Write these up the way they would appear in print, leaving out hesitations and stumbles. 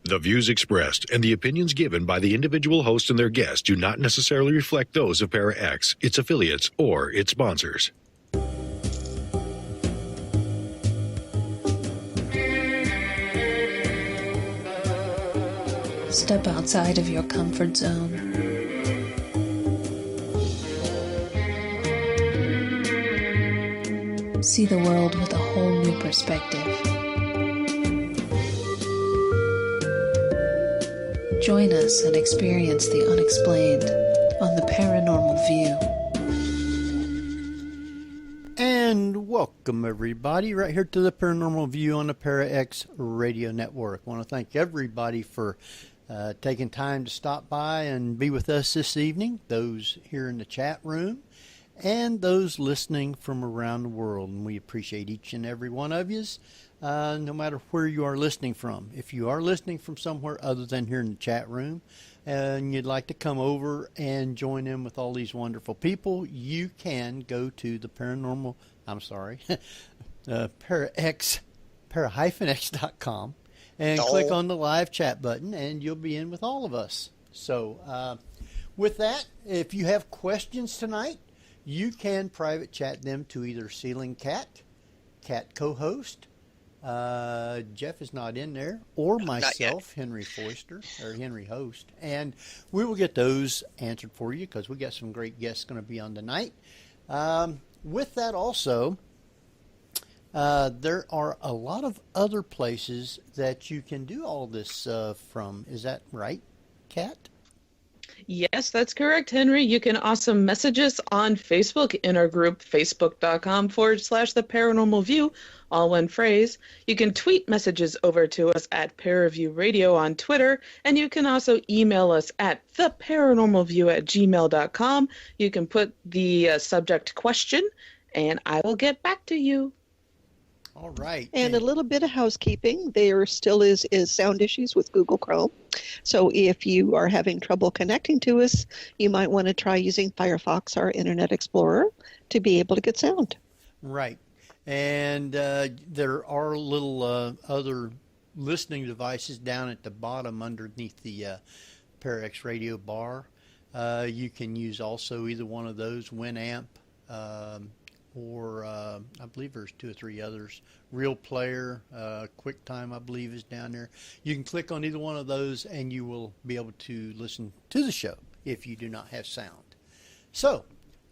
The views expressed and the opinions given by the individual host and their guests do not necessarily reflect those of Para-X, its affiliates, or its sponsors. Step outside of your comfort zone. See the world with a whole new perspective. Join us and experience the unexplained on the Paranormal View. And welcome everybody right here to the Paranormal View on the Para-X Radio Network. I want to thank everybody for taking time to stop by and be with us this evening, those here in the chat room and those listening from around the world. And we appreciate each and every one of you. No matter where you are listening from. If you are listening from somewhere other than here in the chat room and you'd like to come over and join in with all these wonderful people, you can go to the para-x.com and click on the live chat button and you'll be in with all of us. So with that, if you have questions tonight, you can private chat them to either Ceiling Cat co-host, Jeff is not in there, or myself, Henry Foister, or Henry Host, and we will get those answered for you because we got some great guests going to be on tonight. With that also, there are a lot of other places that you can do all this from. Is that right, Kat? Yes, that's correct, Henry. You can also message us on Facebook in our group, facebook.com/The Paranormal View, all one phrase. You can tweet messages over to us at Paraview Radio on Twitter, and you can also email us at theparanormalview@gmail.com. You can put the subject question, and I will get back to you. All right. And a little bit of housekeeping. There still is sound issues with Google Chrome. So if you are having trouble connecting to us, you might want to try using Firefox or Internet Explorer to be able to get sound. Right. And there are little other listening devices down at the bottom underneath the Para-X radio bar. You can use also either one of those, Winamp, or I believe there's 2 or 3 others. Real Player, QuickTime, I believe, is down there. You can click on either one of those and you will be able to listen to the show if you do not have sound. So,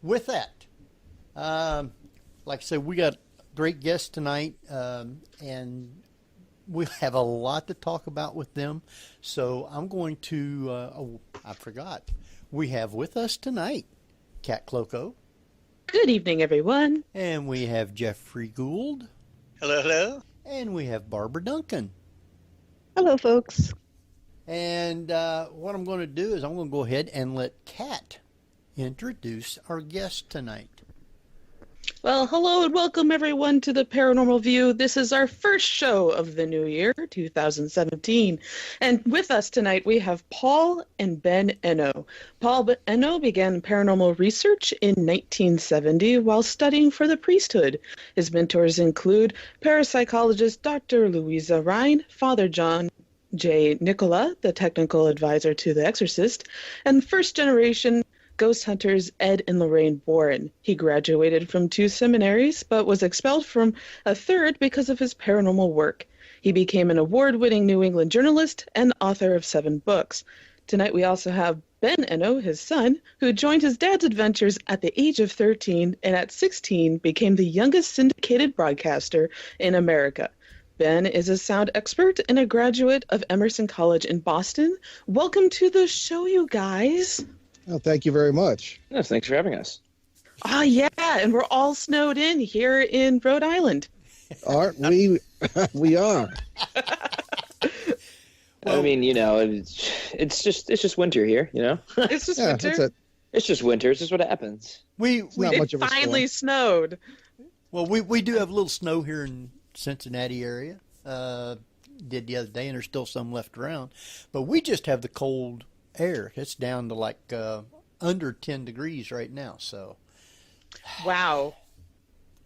with that, like I said, we got great guests tonight, and we have a lot to talk about with them. So I'm going to, I forgot, we have with us tonight Kat Cloco. Good evening, everyone. And we have Jeffrey Gould. Hello, hello. And we have Barbara Duncan. Hello, folks. And what I'm going to do is I'm going to go ahead and let Kat introduce our guest tonight. Well, hello and welcome everyone to the Paranormal View. This is our first show of the new year, 2017. And with us tonight we have Paul and Ben Eno. Paul Eno began paranormal research in 1970 while studying for the priesthood. His mentors include parapsychologist Dr. Louisa Rhine, Father John J. Nicola, the technical advisor to The Exorcist, and first-generation ghost hunters Ed and Lorraine Warren. He graduated from 2 seminaries, but was expelled from a third because of his paranormal work. He became an award-winning New England journalist and author of 7 books. Tonight we also have Ben Eno, his son, who joined his dad's adventures at the age of 13 and at 16 became the youngest syndicated broadcaster in America. Ben is a sound expert and a graduate of Emerson College in Boston. Welcome to the show, you guys. Oh, thank you very much. Yes, thanks for having us. Ah, yeah, and we're all snowed in here in Rhode Island. Aren't we? We are. Well, I mean, you know, it's just winter here, you know. It's just winter. That's it. It's just winter. It's just what happens. Not much It of a finally storm. snowed. Well, we do have a little snow here in Cincinnati area. Did the other day, and there's still some left around. But we just have the cold air. It's down to like under 10 degrees right now. So, Wow.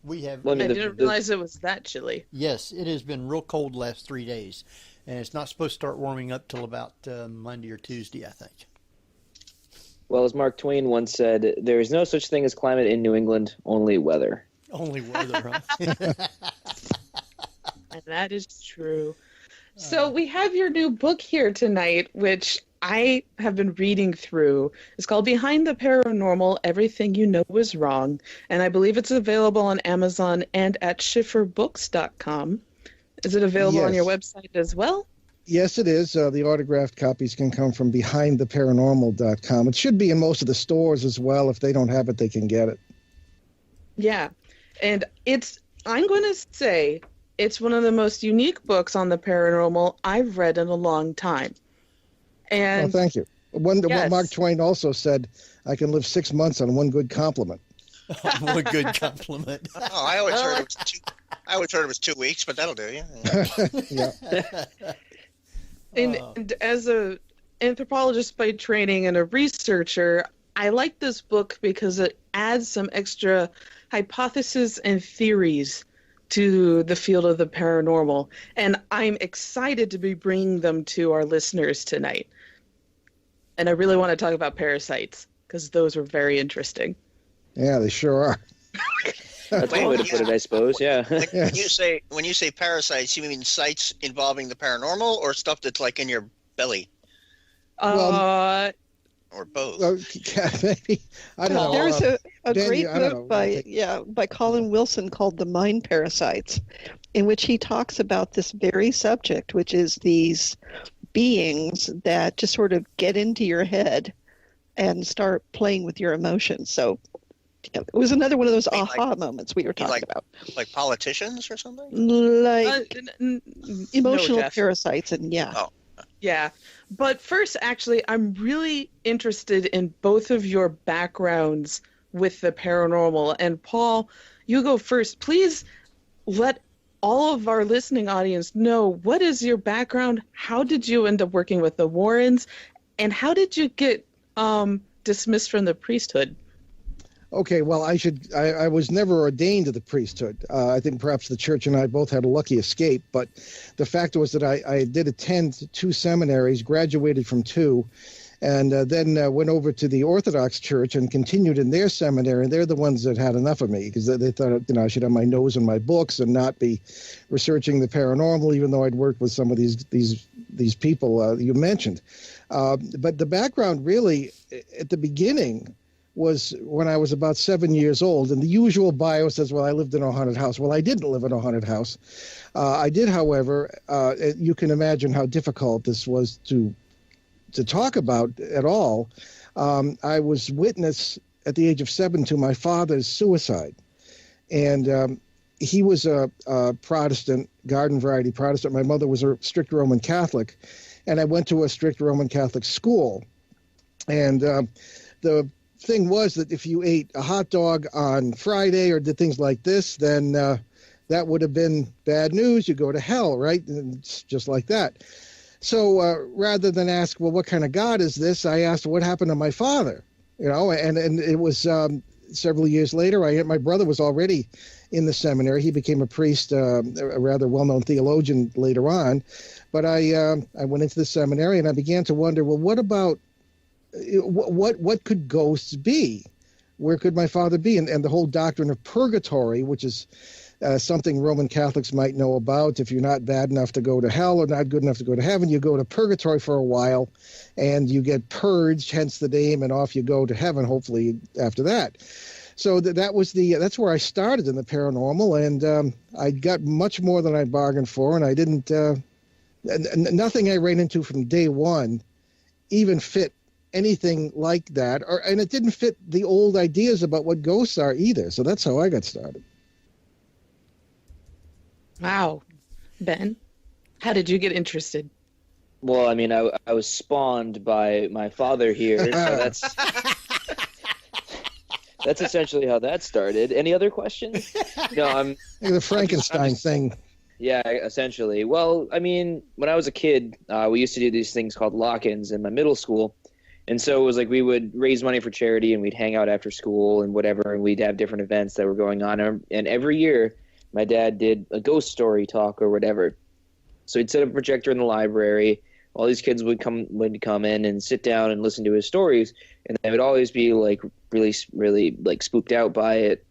we have. Well, I didn't realize it was that chilly. Yes, it has been real cold the last 3 days. and it's not supposed to start warming up till about Monday or Tuesday, I think. Well, as Mark Twain once said, there is no such thing as climate in New England, only weather. Only weather, huh? And that is true. So we have your new book here tonight, which I have been reading through. It's called Behind the Paranormal, Everything You Know Is Wrong. And I believe it's available on Amazon and at schifferbooks.com. Is it available on your website as well? Yes, it is. The autographed copies can come from behindtheparanormal.com. It should be in most of the stores as well. If they don't have it, they can get it. Yeah. And I'm going to say, it's one of the most unique books on the paranormal I've read in a long time. And thank you. What Mark Twain also said, I can live 6 months on one good compliment. One good compliment. Oh, I always heard it was 2 weeks, but that'll do. Yeah. And as an anthropologist by training and a researcher, I like this book because it adds some extra hypotheses and theories to the field of the paranormal. And I'm excited to be bringing them to our listeners tonight. And I really want to talk about parasites because those are very interesting. Yeah, they sure are. That's one way to put it, I suppose. Yeah. When you say parasites, you mean sites involving the paranormal, or stuff that's like in your belly, or both? Maybe I don't know. There's a Dan, great book by Colin Wilson called The Mind Parasites, in which he talks about this very subject, which is these beings that just sort of get into your head and start playing with your emotions. So it was another one of those aha moments we were talking about. Like politicians or something? Like emotional Jeff. parasites, and Yeah. But first, actually, I'm really interested in both of your backgrounds with the paranormal. And Paul, you go first. Please let all of our listening audience know, what is your background? How did you end up working with the Warrens? And how did you get dismissed from the priesthood? Okay, well, I was never ordained to the priesthood. I think perhaps the church and I both had a lucky escape, but the fact was that I did attend 2 seminaries, graduated from 2, and then went over to the Orthodox Church and continued in their seminary. And they're the ones that had enough of me because they thought, I should have my nose in my books and not be researching the paranormal, even though I'd worked with some of these people you mentioned. But the background really, at the beginning, was when I was about 7 years old, and the usual bio says, well, I lived in a haunted house. Well, I didn't live in a haunted house. I did, however, you can imagine how difficult this was to talk about at all. I was witness at the age of 7 to my father's suicide. And he was a Protestant, garden variety Protestant. My mother was a strict Roman Catholic, and I went to a strict Roman Catholic school. And the thing was that if you ate a hot dog on Friday or did things like this, then that would have been bad news. You go to hell, right? And it's just like that. So rather than ask, well, what kind of God is this? I asked, what happened to my father? And it was several years later. My brother was already in the seminary. He became a priest, a rather well-known theologian later on. But I went into the seminary and I began to wonder, well, what about what could ghosts be? Where could my father be? And the whole doctrine of purgatory, which is something Roman Catholics might know about. If you're not bad enough to go to hell or not good enough to go to heaven, you go to purgatory for a while and you get purged, hence the name, and off you go to heaven, hopefully after that. So that's where I started in the paranormal, and I got much more than I bargained for, and I didn't, nothing I ran into from day one even fit anything like that, and it didn't fit the old ideas about what ghosts are either. So that's how I got started. Wow. Ben, how did you get interested? Well, I mean, I was spawned by my father here, so that's essentially how that started. Any other questions? No, the Frankenstein thing. Yeah, essentially. Well, I mean, when I was a kid, we used to do these things called lock-ins in my middle school. And so it was like we would raise money for charity and we'd hang out after school and whatever, and we'd have different events that were going on. And every year, my dad did a ghost story talk or whatever. So he'd set up a projector in the library. All these kids would come in and sit down and listen to his stories, and they would always be like really like spooked out by it.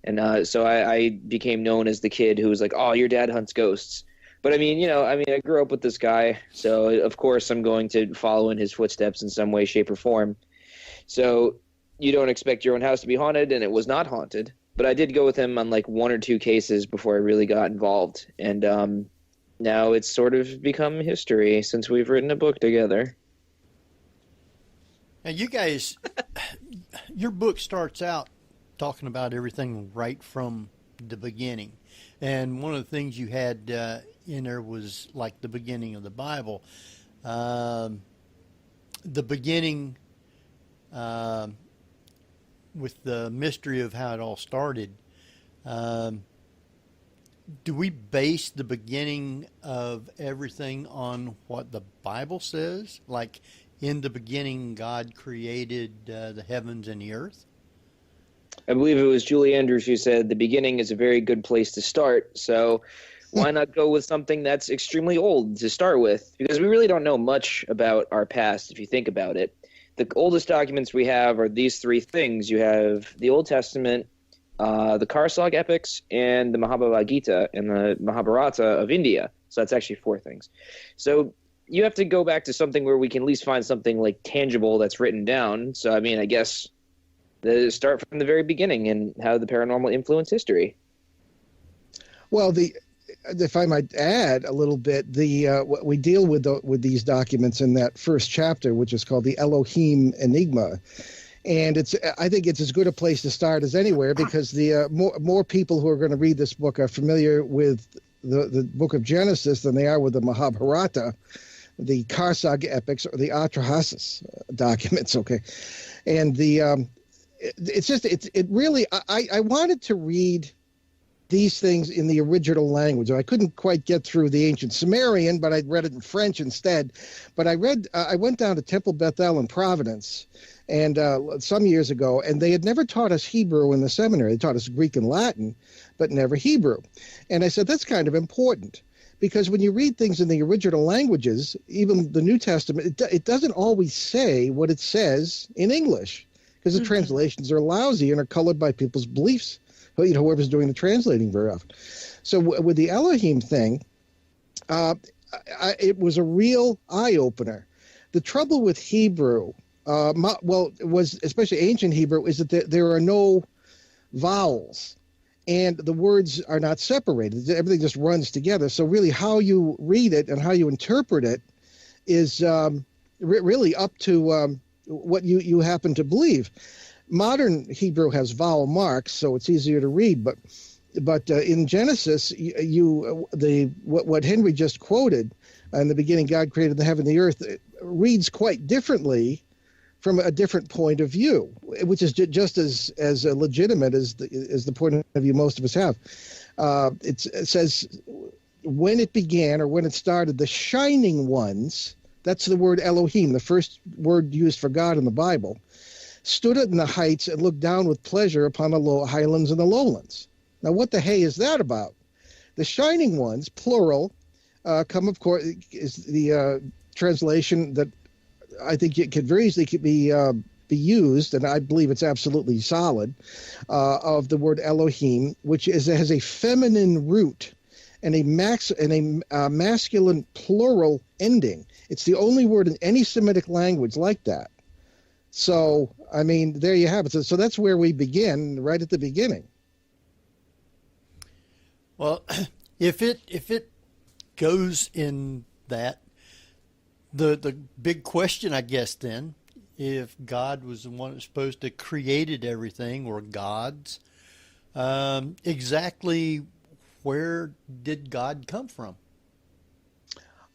And so I became known as the kid who was like, "Oh, your dad hunts ghosts." But I mean, I grew up with this guy, so of course I'm going to follow in his footsteps in some way, shape, or form. So you don't expect your own house to be haunted, and it was not haunted. But I did go with him on like 1 or 2 cases before I really got involved, and now it's sort of become history since we've written a book together. Now, you guys, your book starts out talking about everything right from the beginning. And one of the things you had in there was like the beginning of the Bible. The beginning with the mystery of how it all started. Do we base the beginning of everything on what the Bible says? Like, in the beginning, God created the heavens and the earth? I believe it was Julie Andrews who said the beginning is a very good place to start. So why not go with something that's extremely old to start with? Because we really don't know much about our past, if you think about it. The oldest documents we have are these 3 things. You have the Old Testament, the Karsag epics, and the Mahabharata Gita and the Mahabharata of India. So that's actually 4 things. So you have to go back to something where we can at least find something like tangible that's written down. So, I mean, I guess start from the very beginning and how the paranormal influenced history. Well, if I might add a little bit, what we deal with these documents in that first chapter, which is called the Elohim Enigma. And I think it's as good a place to start as anywhere, because the more people who are going to read this book are familiar with the book of Genesis than they are with the Mahabharata, the Karsag epics, or the Atrahasis documents. Okay, and it really I wanted to read these things in the original language. I couldn't quite get through the ancient Sumerian, but I read it in French instead. But I went down to Temple Bethel in Providence, and some years ago, and they had never taught us Hebrew in the seminary. They taught us Greek and Latin, but never Hebrew. And I said, that's kind of important, because when you read things in the original languages, even the New Testament, it doesn't always say what it says in English, because the translations are lousy and are colored by people's beliefs, whoever's doing the translating very often. So with the Elohim thing, it was a real eye-opener. The trouble with Hebrew, was especially ancient Hebrew, is that there are no vowels, and the words are not separated. Everything just runs together. So really how you read it and how you interpret it is really up to what you happen to believe. Modern Hebrew has vowel marks, so it's easier to read. But in Genesis, what Henry just quoted, in the beginning God created the heaven and the earth, it reads quite differently from a different point of view, which is just as legitimate as the point of view most of us have. It says, when it began, or when it started, the shining ones, that's the word Elohim, the first word used for God in the Bible, stood in the heights and looked down with pleasure upon the low highlands and the lowlands. Now, what the hay is that about? The shining ones, plural, come, of course, is the translation that I think it could very easily be used, and I believe it's absolutely solid, of the word Elohim, which has a feminine root and a masculine plural ending. It's the only word in any Semitic language like that. So, I mean, there you have it. So that's where we begin, right at the beginning. Well, if it goes in that, the big question, I guess, then, if God was the one that's supposed to created everything, or gods, exactly where did God come from?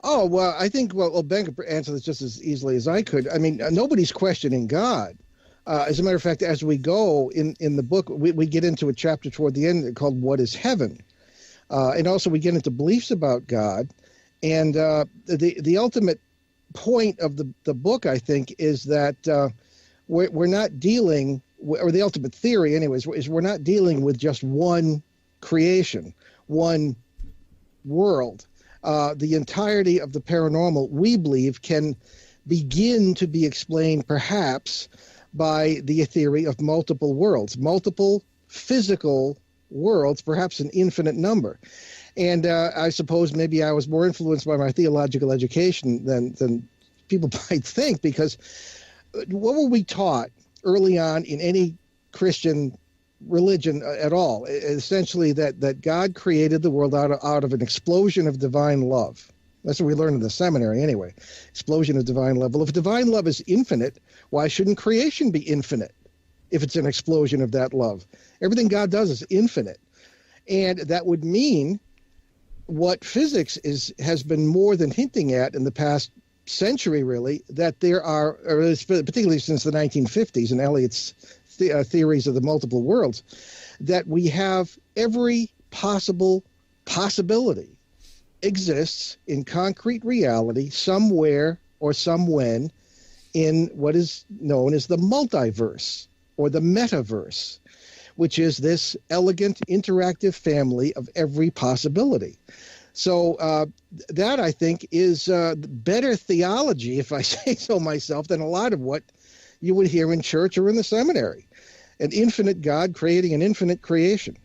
Oh, well, I think, Ben could answer this just as easily as I could. I mean, nobody's questioning God. As a matter of fact, as we go in the book, we get into a chapter toward the end called What is Heaven? And also we get into beliefs about God. And the ultimate point of the book, I think, is that we're not dealing, or the ultimate theory anyways, is we're not dealing with just one creation, one world. the entirety of the paranormal, we believe, can begin to be explained perhaps by the theory of multiple worlds, multiple physical worlds, perhaps an infinite number. And I suppose maybe I was more influenced by my theological education than people might think, because what were we taught early on in any Christian religion at all? Essentially that God created the world out of an explosion of divine love. That's what we learned in the seminary anyway. Explosion of divine love. Well, if divine love is infinite, why shouldn't creation be infinite if it's an explosion of that love? Everything God does is infinite. And that would mean what physics has been more than hinting at in the past century, really, that there are, or particularly since the 1950s and Eliot's theories of the multiple worlds, that we have every possible possibility exists in concrete reality somewhere or somewhen in what is known as the multiverse or the metaverse, which is this elegant interactive family of every possibility. So that, I think, is better theology, if I say so myself, than a lot of what you would hear in church or in the seminary. An infinite God creating an infinite creation.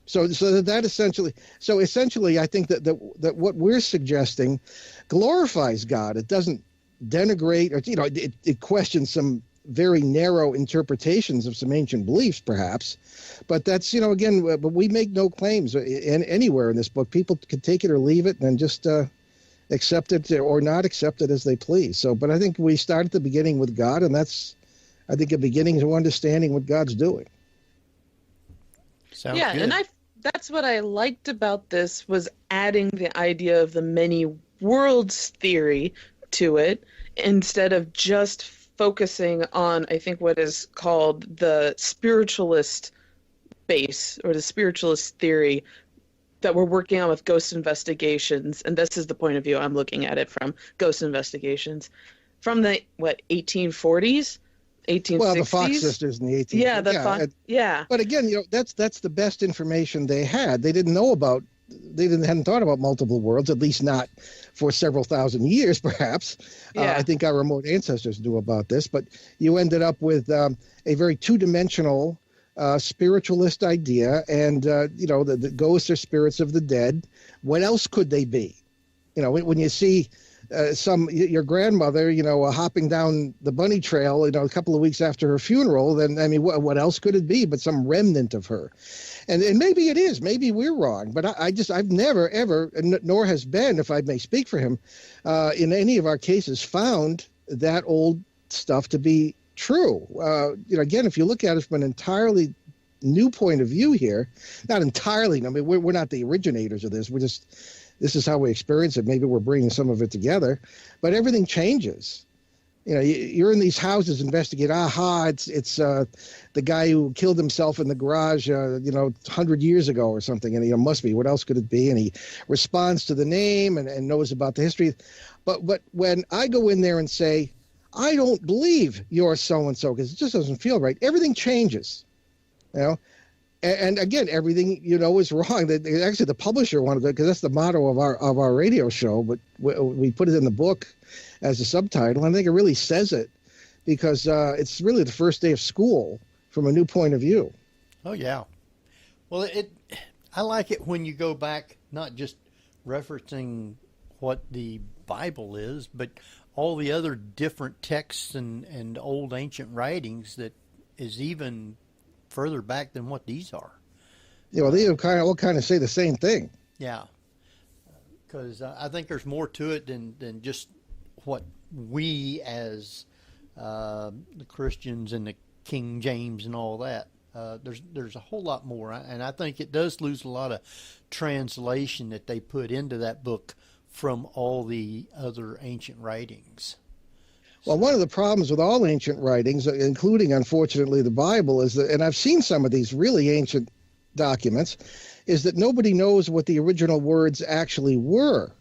So essentially, I think that what we're suggesting glorifies God. It doesn't denigrate, or it questions some very narrow interpretations of some ancient beliefs, perhaps. But that's again, but we make no claims anywhere in this book. People can take it or leave it, and just accept it or not accept it as they please. So, but I think we start at the beginning with God, and that's, I think, a beginning to understanding what God's doing. Sounds good. And that's what I liked about this, was adding the idea of the many worlds theory to it, instead of just focusing on, I think, what is called the spiritualist base, or the spiritualist theory that we're working on with ghost investigations. And this is the point of view I'm looking at it from, ghost investigations from the 1840s, 1860s. Well, the Fox sisters in the 1840s. Yeah. But again, that's the best information they had. They didn't know about, hadn't thought about multiple worlds, at least not for several thousand years, perhaps. Yeah. I think our remote ancestors knew about this, but you ended up with a very two-dimensional spiritualist idea, and the ghosts are spirits of the dead. What else could they be? When you see your grandmother, hopping down the bunny trail, a couple of weeks after her funeral, then, I mean, what else could it be but some remnant of her? And maybe it is, maybe we're wrong, but I've never, ever, nor has Ben, if I may speak for him, in any of our cases, found that old stuff to be true. Again, if you look at it from an entirely new point of view here, not entirely, I mean, we're not the originators of this, this is how we experience it. Maybe we're bringing some of it together, but everything changes. You're in these houses, investigate. It's the guy who killed himself in the garage, 100 years ago or something. And must be. What else could it be? And he responds to the name and knows about the history. But when I go in there and say, I don't believe you're so and so, because it just doesn't feel right, everything changes. And again, everything is wrong. Actually, the publisher wanted to, because that's the motto of our radio show. But we put it in the book as a subtitle. And I think it really says it, because it's really the first day of school from a new point of view. Oh yeah. Well, I like it when you go back, not just referencing what the Bible is, but all the other different texts and old ancient writings that is even further back than what these are. Yeah, well, they all kind of say the same thing. Yeah, because I think there's more to it than just what we as the Christians and the King James and all that. There's a whole lot more, and I think it does lose a lot of translation that they put into that book from all the other ancient writings. Well, one of the problems with all ancient writings, including, unfortunately, the Bible, is that, and I've seen some of these really ancient documents, is that nobody knows what the original words actually were,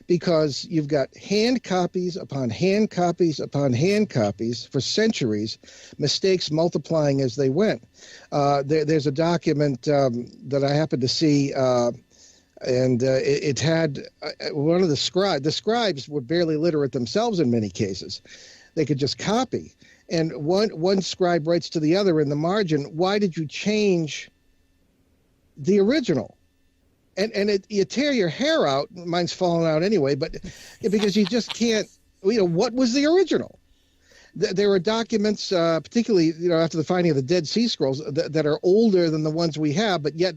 because you've got hand copies upon hand copies upon hand copies for centuries, mistakes multiplying as they went. There's a document that I happened to see And it had one of the scribes were barely literate themselves in many cases. They could just copy. And one scribe writes to the other in the margin, "Why did you change the original?" And you tear your hair out. Mine's falling out anyway, but because you just can't, what was the original? There are documents, particularly, after the finding of the Dead Sea Scrolls that are older than the ones we have, but yet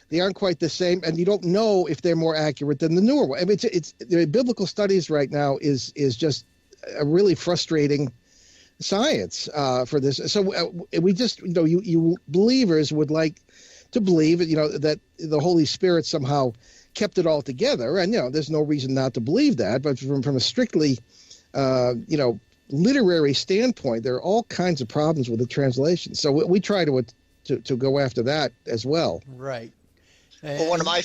they aren't quite the same, and you don't know if they're more accurate than the newer one. I mean, it's the biblical studies right now is just a really frustrating science for this. So we just, you believers would like to believe, that the Holy Spirit somehow kept it all together, and there's no reason not to believe that. But from a strictly, literary standpoint, there are all kinds of problems with the translation. So we try to go after that as well. Right. Well, one of my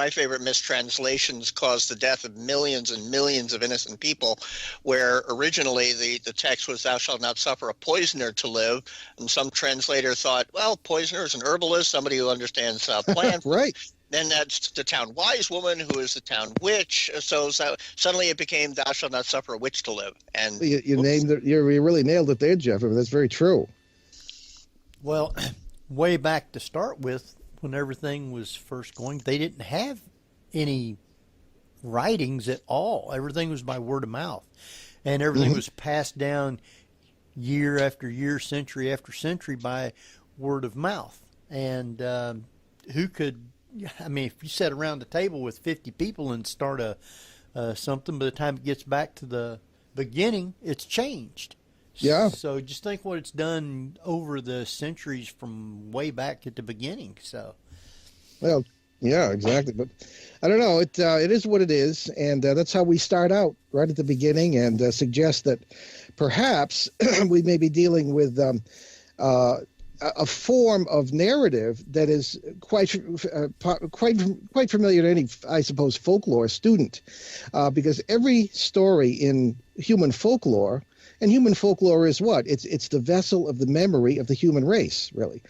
favorite mistranslations caused the death of millions and millions of innocent people, where originally the text was "Thou shalt not suffer a poisoner to live," and some translator thought, well, poisoner is an herbalist, somebody who understands plants. Right. Then that's the town wise woman, who is the town witch. So suddenly it became "Thou shalt not suffer a witch to live." And you named it. You really nailed it there, Jeff. I mean, that's very true. Well, way back to start with, when everything was first going, they didn't have any writings at all. Everything was by word of mouth, and everything was passed down year after year, century after century by word of mouth. And who could? I mean, if you sat around the table with 50 people and start something, by the time it gets back to the beginning, it's changed. Yeah. So just think what it's done over the centuries from way back at the beginning. So. Well, yeah, exactly. But I don't know. It is what it is, and that's how we start out right at the beginning, and suggest that perhaps we may be dealing with a form of narrative that is quite familiar to any, I suppose, folklore student, because every story in human folklore. And human folklore is what? It's the vessel of the memory of the human race, really.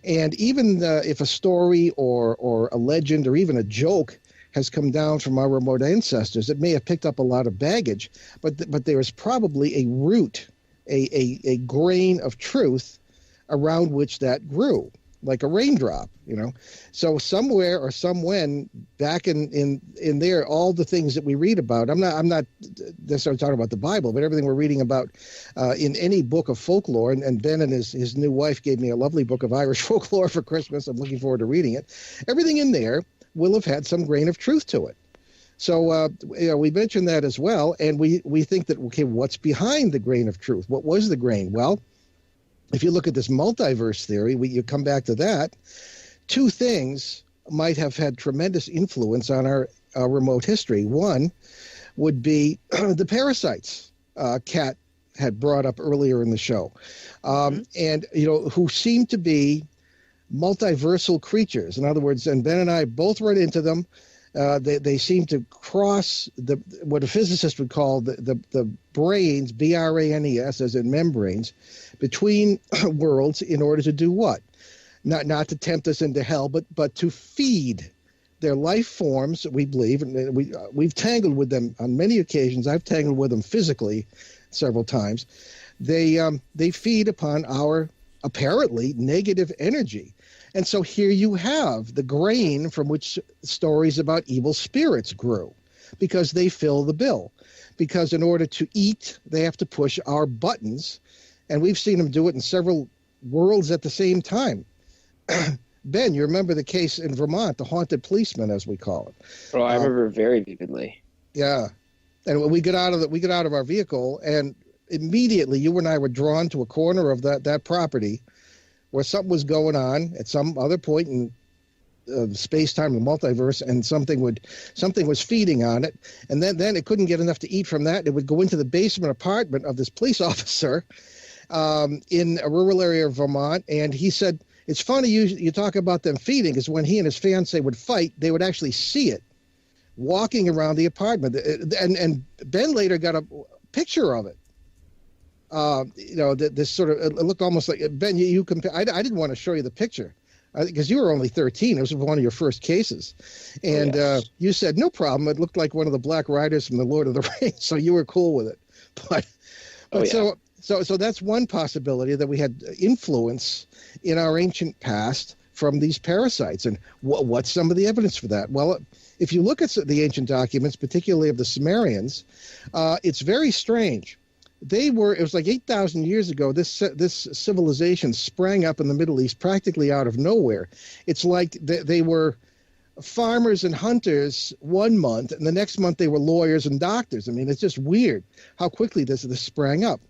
And even if a story or a legend or even a joke has come down from our remote ancestors, it may have picked up a lot of baggage, but there is probably a root, a grain of truth around which that grew, like a raindrop, So somewhere or somewhen back in there, all the things that we read about, I'm not necessarily talking about the Bible, but everything we're reading about in any book of folklore, and Ben and his new wife gave me a lovely book of Irish folklore for Christmas. I'm looking forward to reading it. Everything in there will have had some grain of truth to it. So we mentioned that as well, and we think that, okay, what's behind the grain of truth? What was the grain? Well, if you look at this multiverse theory, you come back to that. Two things might have had tremendous influence on our remote history. One would be the parasites Kat had brought up earlier in the show, and who seem to be multiversal creatures. In other words, and Ben and I both run into them. They seem to cross what a physicist would call the brains, branes, as in membranes, between worlds in order to do what? Not to tempt us into hell, but to feed their life forms. We believe, and we've tangled with them on many occasions. I've tangled with them physically several times. They feed upon our apparently negative energy. And so here you have the grain from which stories about evil spirits grew, because they fill the bill. Because in order to eat, they have to push our buttons. And we've seen them do it in several worlds at the same time. Ben, you remember the case in Vermont, the haunted policeman, as we call it. Oh, I remember very vividly. Yeah. And when we get out of our vehicle, and immediately you and I were drawn to a corner of that property where something was going on at some other point in space-time, the multiverse, and something was feeding on it, and then it couldn't get enough to eat from that. It would go into the basement apartment of this police officer in a rural area of Vermont, and he said, it's funny you talk about them feeding, because when he and his fiancée would fight, they would actually see it walking around the apartment, and Ben later got a picture of it. This sort of, it looked almost like, Ben, you compare. I didn't want to show you the picture. because you were only 13. It was one of your first cases. And you said, no problem. It looked like one of the Black Riders from the Lord of the Rings, so you were cool with it. But so that's one possibility, that we had influence in our ancient past from these parasites. And what's some of the evidence for that? Well, if you look at the ancient documents, particularly of the Sumerians, it's very strange. It was like 8,000 years ago, this civilization sprang up in the Middle East practically out of nowhere. It's like they were farmers and hunters one month, and the next month they were lawyers and doctors. I mean, it's just weird how quickly this sprang up.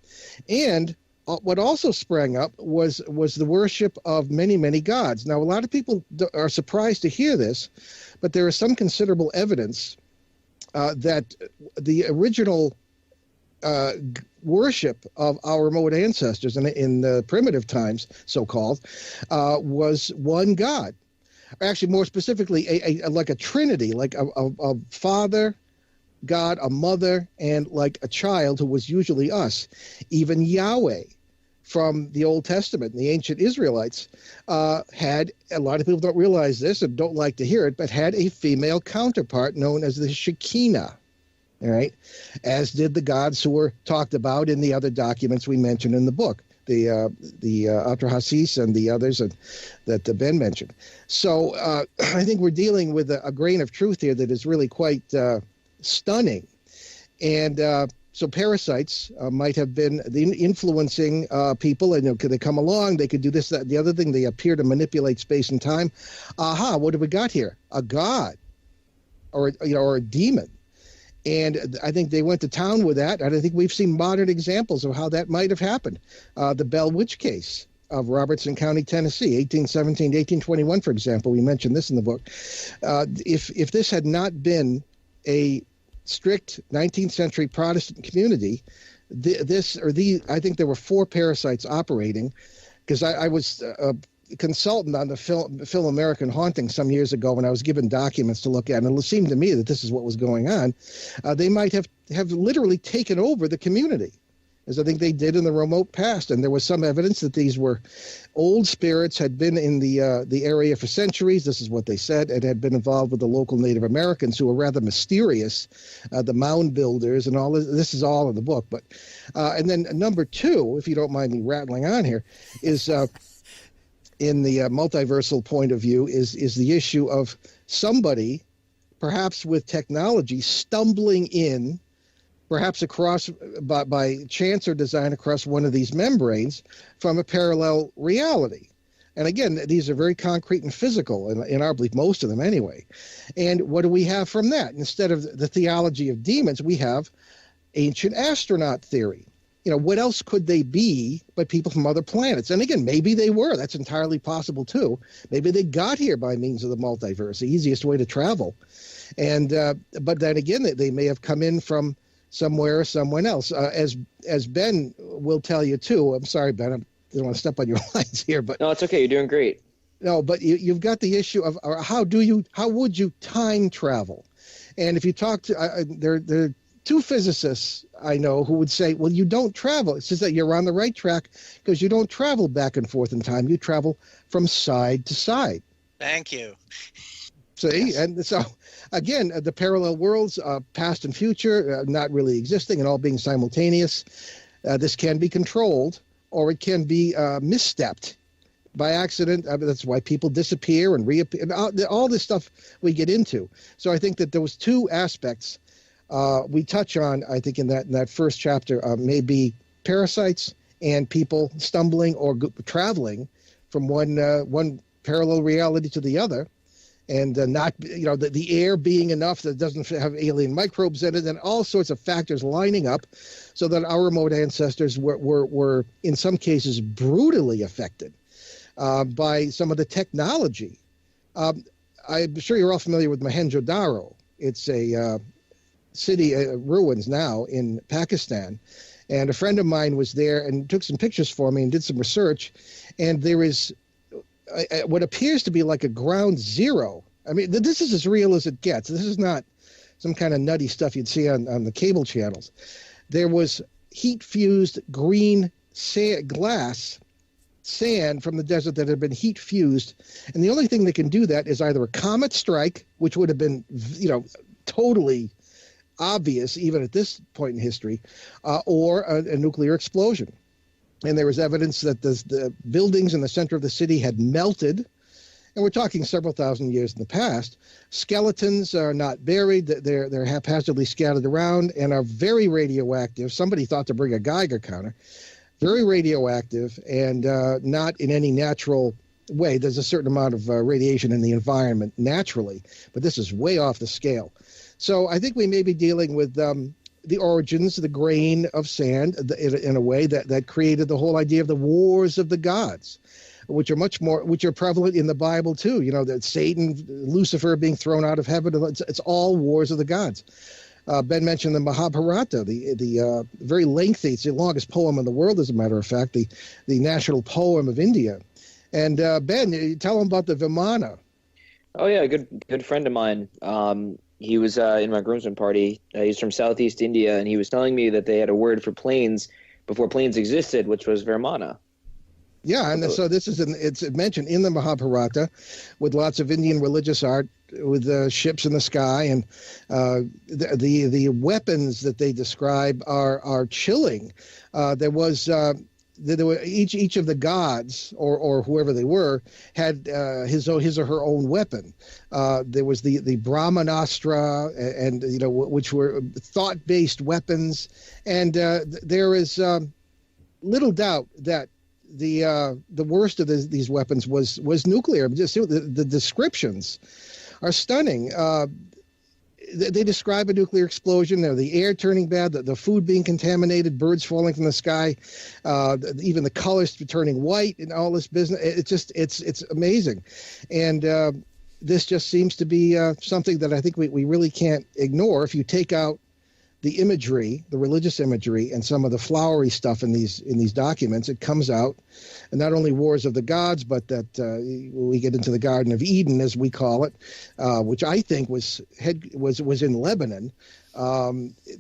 And what also sprang up was the worship of many, many gods. Now, a lot of people are surprised to hear this, but there is some considerable evidence that the original worship of our remote ancestors in the primitive times, so-called, was one god. Actually, more specifically, like a trinity, like a father, God, a mother, and like a child who was usually us. Even Yahweh from the Old Testament, the ancient Israelites, had, a lot of people don't realize this and don't like to hear it, but had a female counterpart known as the Shekinah. All right, as did the gods who were talked about in the other documents we mentioned in the book, the Atrahasis and the others that Ben mentioned. So I think we're dealing with a grain of truth here that is really quite stunning. And so parasites might have been influencing people, and could they come along? They could do this, that, the other thing. They appear to manipulate space and time. Aha! What have we got here? A god, or a demon. And I think they went to town with that. And I think we've seen modern examples of how that might have happened. The Bell Witch case of Robertson County, Tennessee, 1817 to 1821, for example. We mentioned this in the book. If this had not been a strict 19th century Protestant community, I think there were 4 parasites operating, because I was consultant on the film American Haunting some years ago when I was given documents to look at, and it seemed to me that this is what was going on. They might have literally taken over the community, as I think they did in the remote past. And there was some evidence that these were old spirits, had been in the area for centuries. This is what they said, and had been involved with the local Native Americans, who were rather mysterious, the mound builders and all this. This is all in the book. But and then number 2, if you don't mind me rattling on here, is in the multiversal point of view, is the issue of somebody, perhaps with technology, stumbling in, perhaps across by chance or design, across one of these membranes from a parallel reality. And again, these are very concrete and physical in our belief, most of them anyway. And what do we have from that? Instead of the theology of demons, we have ancient astronaut theory. What else could they be but people from other planets? And again, maybe they were. That's entirely possible too. Maybe they got here by means of the multiverse, the easiest way to travel. And but then again, they may have come in from somewhere or someone else. As Ben will tell you too. I'm sorry, Ben. I don't want to step on your lines here, but no, it's okay. You're doing great. No, but you've got the issue of how would you time travel? And if you talk to there are 2 physicists I know who would say, well, you don't travel. It's just that you're on the right track, because you don't travel back and forth in time. You travel from side to side. Thank you. See? Yes. And so, again, the parallel worlds, past and future, not really existing and all being simultaneous. This can be controlled, or it can be misstepped by accident. That's why people disappear and reappear, and all this stuff we get into. So I think that those 2 aspects we touch on, I think, in that first chapter, may be parasites and people stumbling or traveling from one parallel reality to the other, and not the air being enough that doesn't have alien microbes in it, and all sorts of factors lining up, so that our remote ancestors were in some cases brutally affected by some of the technology. I'm sure you're all familiar with Mohenjo-Daro. It's a city ruins now in Pakistan, and a friend of mine was there and took some pictures for me and did some research, and there is what appears to be like a ground zero. I mean, this is as real as it gets. This is not some kind of nutty stuff you'd see on the cable channels. There was heat fused green glass sand from the desert that had been heat fused. And the only thing that can do that is either a comet strike, which would have been, totally obvious even at this point in history, or a nuclear explosion. And there was evidence that the buildings in the center of the city had melted. And we're talking several thousand years in the past. Skeletons are not buried. They're haphazardly scattered around and are very radioactive. Somebody thought to bring a Geiger counter. Very radioactive and not in any natural way. There's a certain amount of radiation in the environment naturally, but this is way off the scale. So I think we may be dealing with the origins, the grain of sand in a way that created the whole idea of the wars of the gods, which are prevalent in the Bible too. That Satan, Lucifer being thrown out of heaven. It's all wars of the gods. Ben mentioned the Mahabharata, the very lengthy, it's the longest poem in the world, as a matter of fact, the national poem of India. And Ben, you tell him about the Vimana. Oh yeah, good friend of mine. He was in my groomsmen party. He's from Southeast India, and he was telling me that they had a word for planes before planes existed, which was Vimana. Yeah, and so it's mentioned in the Mahabharata with lots of Indian religious art with ships in the sky, and the weapons that they describe are chilling. There were each of the gods or whoever they were had his or her own weapon. There was the Brahmanastra, and which were thought-based weapons, and there is little doubt that the worst of these weapons was nuclear. Just the descriptions are stunning. They describe a nuclear explosion, the air turning bad, the food being contaminated, birds falling from the sky, even the colors turning white, and all this business. It's amazing, and this just seems to be something that I think we really can't ignore. If you take out the imagery, the religious imagery, and some of the flowery stuff in these documents, it comes out, and not only wars of the gods, but that we get into the Garden of Eden, as we call it, which I think was in Lebanon.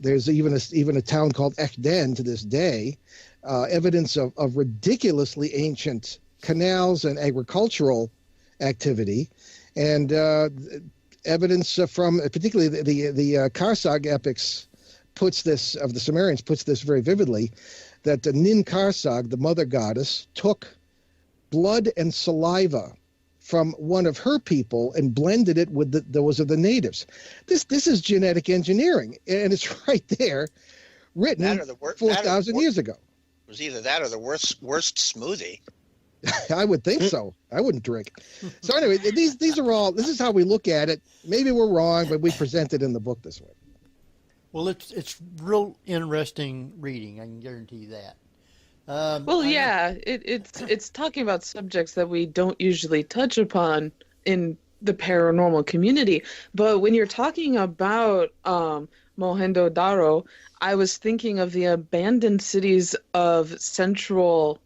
There's even a town called Ekden to this day. Evidence of ridiculously ancient canals and agricultural activity, and evidence from particularly the Karsag epics of the Sumerians puts this very vividly, that the Nin Karsag, the mother goddess, took blood and saliva from one of her people and blended it with those of the natives. This is genetic engineering, and it's right there, written 4,000 years ago. It was either that or the worst smoothie. I would think so. I wouldn't drink. So anyway, these are all. This is how we look at it. Maybe we're wrong, but we present it in the book this way. Well, it's real interesting reading. I can guarantee that. It's talking about subjects that we don't usually touch upon in the paranormal community. But when you're talking about Mohenjo-Daro, I was thinking of the abandoned cities of central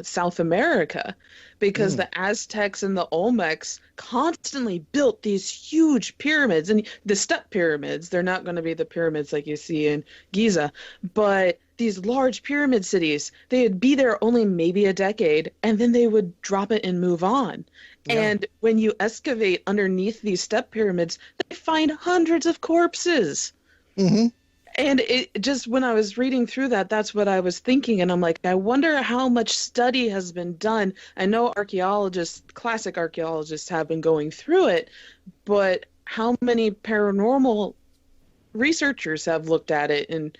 South America, because the Aztecs and the Olmecs constantly built these huge pyramids, and the step pyramids. They're not going to be the pyramids like you see in Giza, but these large pyramid cities, they'd be there only maybe a decade, and then they would drop it and move on. Yeah. And when you excavate underneath these step pyramids, they find hundreds of corpses. Mm-hmm. And it just, when I was reading through that, that's what I was thinking. And I'm like, I wonder how much study has been done. I know classic archaeologists have been going through it, but how many paranormal researchers have looked at it and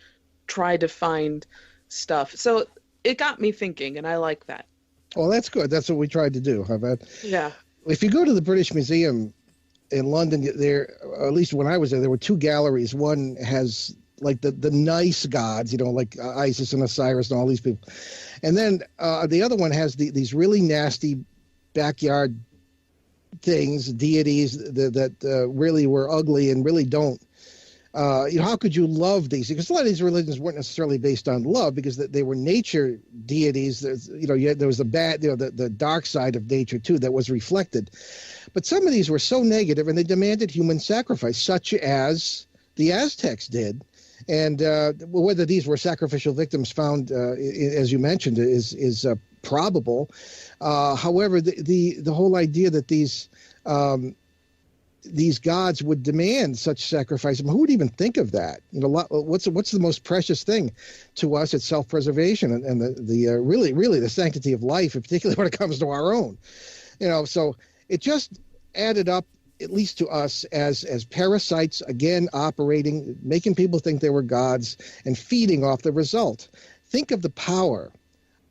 tried to find stuff? So it got me thinking, and I like that. Well, that's good. That's what we tried to do. How about? Yeah. If you go to the British Museum in London, or at least when I was there were two galleries. One has like the nice gods, like Isis and Osiris and all these people. And then the other one has these really nasty backyard things, deities that really were ugly and really don't. How could you love these? Because a lot of these religions weren't necessarily based on love, because they were nature deities. There was the bad, the dark side of nature too that was reflected. But some of these were so negative, and they demanded human sacrifice, such as the Aztecs did. And whether these were sacrificial victims found, as you mentioned, is probable. However, the whole idea that these gods would demand such sacrifice, I mean, who would even think of that? You know, what's the most precious thing to us? It's self-preservation and the really the sanctity of life, and particularly when it comes to our own. You know, so it just added up, at least to us, as parasites, again, operating, making people think they were gods and feeding off the result. Think of the power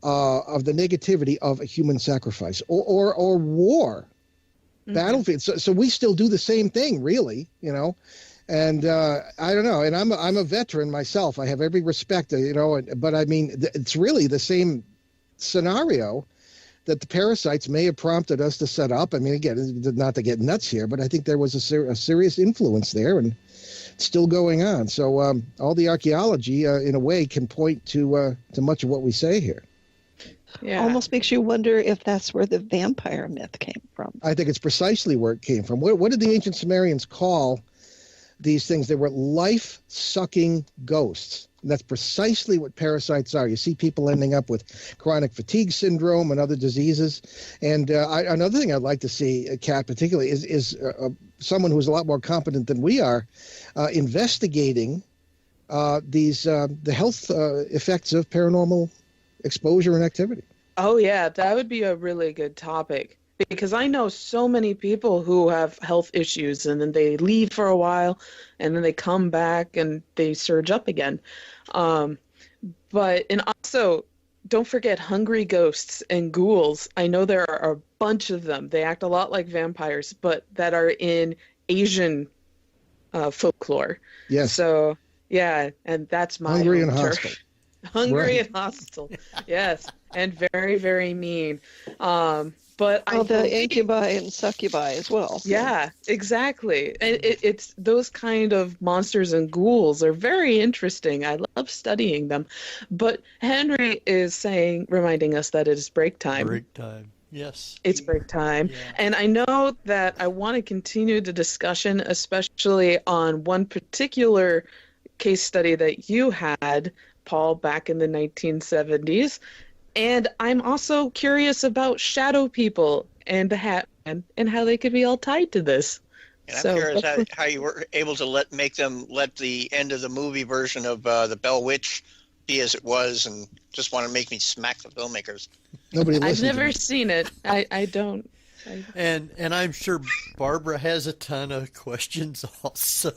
of the negativity of a human sacrifice or war. Battlefield. So we still do the same thing, really, you know. And I don't know. And I'm a veteran myself. I have every respect, you know. But I mean, it's really the same scenario that the parasites may have prompted us to set up. I mean, again, not to get nuts here, but I think there was a serious influence there, and it's still going on. So all the archaeology, in a way, can point to much of what we say here. Yeah. Almost makes you wonder if that's where the vampire myth came from. I think it's precisely where it came from. What did the ancient Sumerians call these things? They were life-sucking ghosts. And that's precisely what parasites are. You see people ending up with chronic fatigue syndrome and other diseases. And another thing I'd like to see, Kat, particularly, is someone who's a lot more competent than we are, investigating the health effects of paranormal exposure and activity. Oh, yeah, that would be a really good topic, because I know so many people who have health issues and then they leave for a while and then they come back and they surge up again. And also, don't forget hungry ghosts and ghouls. I know there are a bunch of them. They act a lot like vampires, but that are in Asian folklore. Yes. So, yeah, and that's my hungry and term. hostile. Hungry Right. and hostile, yes, and very, very mean. But the incubi and succubi as well. Yeah, exactly. And it's those kind of monsters and ghouls are very interesting. I love studying them. But Henry is reminding us that it is break time. Break time. Yes. It's break time. Yeah. And I know that I want to continue the discussion, especially on one particular case study that you had, Paul, back in the 1970s. And I'm also curious about shadow people and the Hat Man and how they could be all tied to this. And I'm curious how you were able to let the end of the movie version of the Bell Witch be as it was, and just want to make me smack the filmmakers. Nobody I've listened to never me. seen it. I don't. And I'm sure Barbara has a ton of questions also.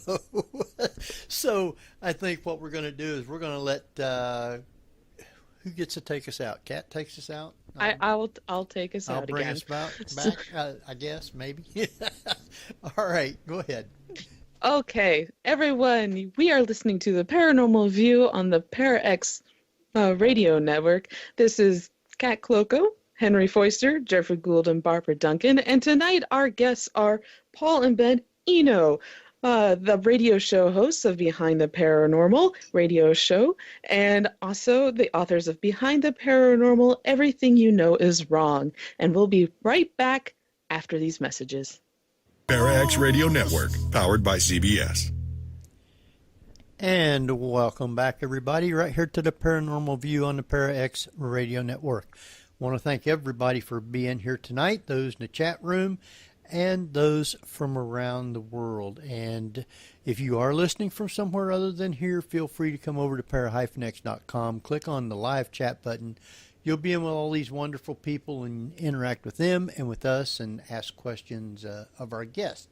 So I think what we're going to do is we're going to let who gets to take us out? Kat takes us out. I'll take us out I'll bring again. us back. I guess maybe. All right, go ahead. Okay, everyone, we are listening to the Paranormal View on the ParaX radio network. This is Kat Cloco, Henry Foister, Jeffrey Gould, and Barbara Duncan. And tonight our guests are Paul and Ben Eno, the radio show hosts of Behind the Paranormal radio show, and also the authors of Behind the Paranormal, Everything You Know Is Wrong. And we'll be right back after these messages. ParaX Radio Network, powered by CBS. And welcome back, everybody, right here to the Paranormal View on the ParaX Radio Network. Want to thank everybody for being here tonight, those in the chat room and those from around the world. And if you are listening from somewhere other than here, feel free to come over to para-x.com, click on the live chat button. You'll be in with all these wonderful people and interact with them and with us and ask questions of our guest.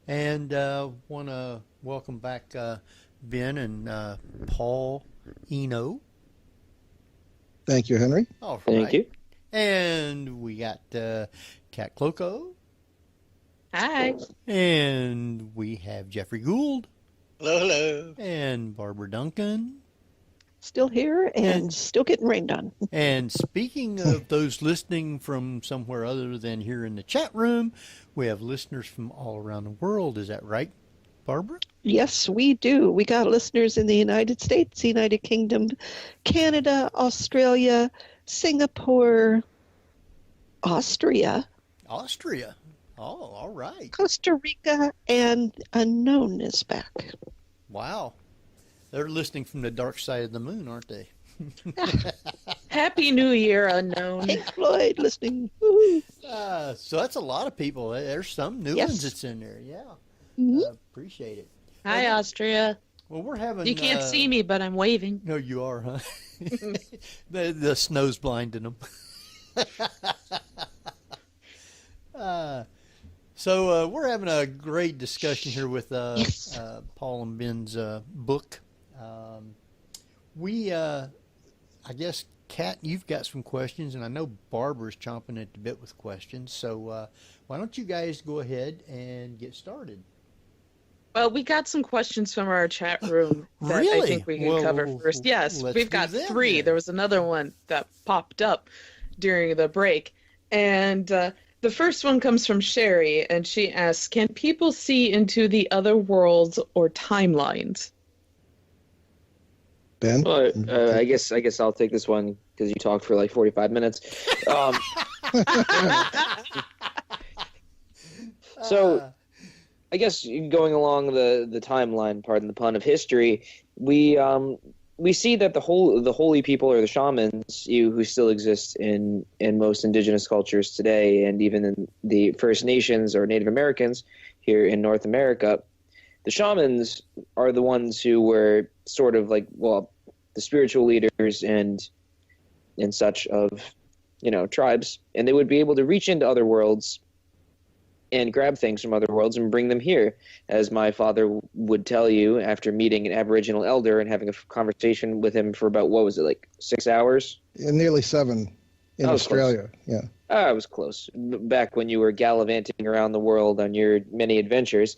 And want to welcome back Ben and Paul Eno. Thank you, Henry. All right. Thank you. And we got Kat Cloco. Hi. And we have Jeffrey Gould. Hello, hello. And Barbara Duncan. Still here and still getting rained on. And speaking of those listening from somewhere other than here in the chat room, we have listeners from all around the world. Is that right, Barbara? Yes, we do. We got listeners in the United States, United Kingdom, Canada, Australia, Singapore, Austria, Austria. Oh, all right. Costa Rica, and Unknown is back. Wow. They're listening from the dark side of the moon, aren't they? Happy New Year, unknown. Pink Floyd listening. Woo-hoo. So that's a lot of people. There's some new ones that's in there. Yeah. Mhm. Appreciate it. Hi, Austria. Well, we're having. You can't see me, but I'm waving. No, you are, huh? the snow's blinding them. So we're having a great discussion here with Paul and Ben's book. I guess, Kat, you've got some questions, and I know Barbara's chomping at the bit with questions. So why don't you guys go ahead and get started? Well, we got some questions from our chat room that Really? I think we can cover first. Yes, let's we've do got them 3. then. There was another one that popped up during the break. And the first one comes from Sherry, and she asks, can people see into the other worlds or timelines? Ben? Well, I guess I'll take this one because you talked for like 45 minutes. So I guess going along the timeline, pardon the pun, of history, we see that the holy people, or the shamans, who still exist in most indigenous cultures today, and even in the First Nations or Native Americans here in North America, the shamans are the ones who were sort of like, well, the spiritual leaders and such of, tribes, and they would be able to reach into other worlds and grab things from other worlds and bring them here. As my father would tell you after meeting an Aboriginal elder and having a conversation with him for about, 6 hours? Nearly 7 in Australia. Close. Yeah. I was close. Back when you were gallivanting around the world on your many adventures.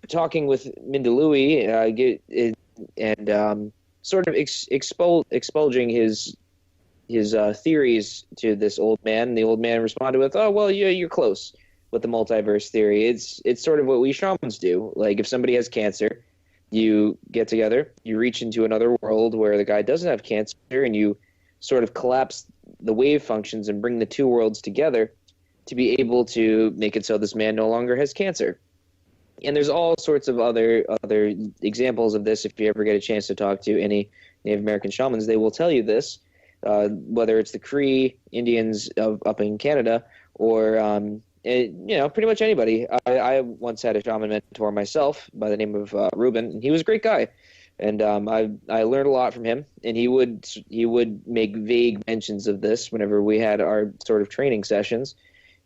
Talking with Mindalui and sort of expulging his theories to this old man. And the old man responded with, "Oh, well, you're close with the multiverse theory. It's sort of what we shamans do. Like, if somebody has cancer, you get together, you reach into another world where the guy doesn't have cancer, and you sort of collapse the wave functions and bring the two worlds together to be able to make it so this man no longer has cancer." And there's all sorts of other examples of this. If you ever get a chance to talk to any Native American shamans, they will tell you this. Whether it's the Cree Indians up in Canada or pretty much anybody. I once had a shaman mentor myself by the name of Ruben, and he was a great guy, and I learned a lot from him. And he would make vague mentions of this whenever we had our sort of training sessions,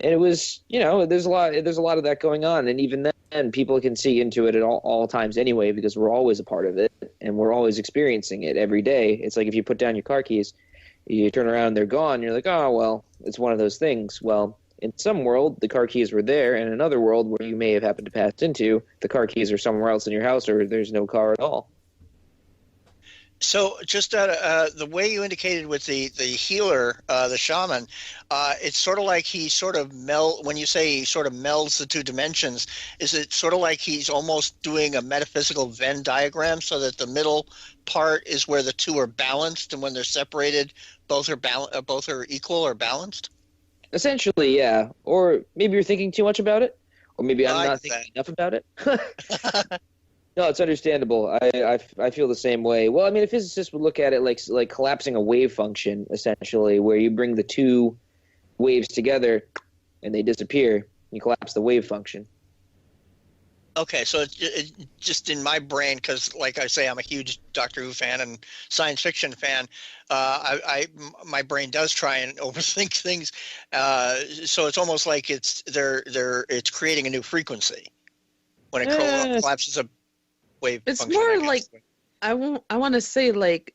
and it was there's a lot of that going on, and even then people can see into it at all times anyway, because we're always a part of it and we're always experiencing it every day. It's like if you put down your car keys, you turn around, they're gone. You're like, oh, well, it's one of those things. Well, in some world, the car keys were there. And in another world where you may have happened to pass into, the car keys are somewhere else in your house, or there's no car at all. So just the way you indicated with the healer, the shaman, it's sort of like he sort of when you say he sort of melds the two dimensions, is it sort of like he's almost doing a metaphysical Venn diagram so that the middle part is where the two are balanced, and when they're separated, both are equal or balanced? Essentially, yeah. Or maybe you're thinking too much about it, or maybe I'm not thinking enough about it. No, it's understandable. I feel the same way. Well, I mean, a physicist would look at it like collapsing a wave function, essentially, where you bring the two waves together and they disappear. You collapse the wave function. Okay, so it just in my brain, because like I say, I'm a huge Doctor Who fan and science fiction fan. My brain does try and overthink things. So it's almost like it's creating a new frequency when it collapses a wave. It's more like I want to say like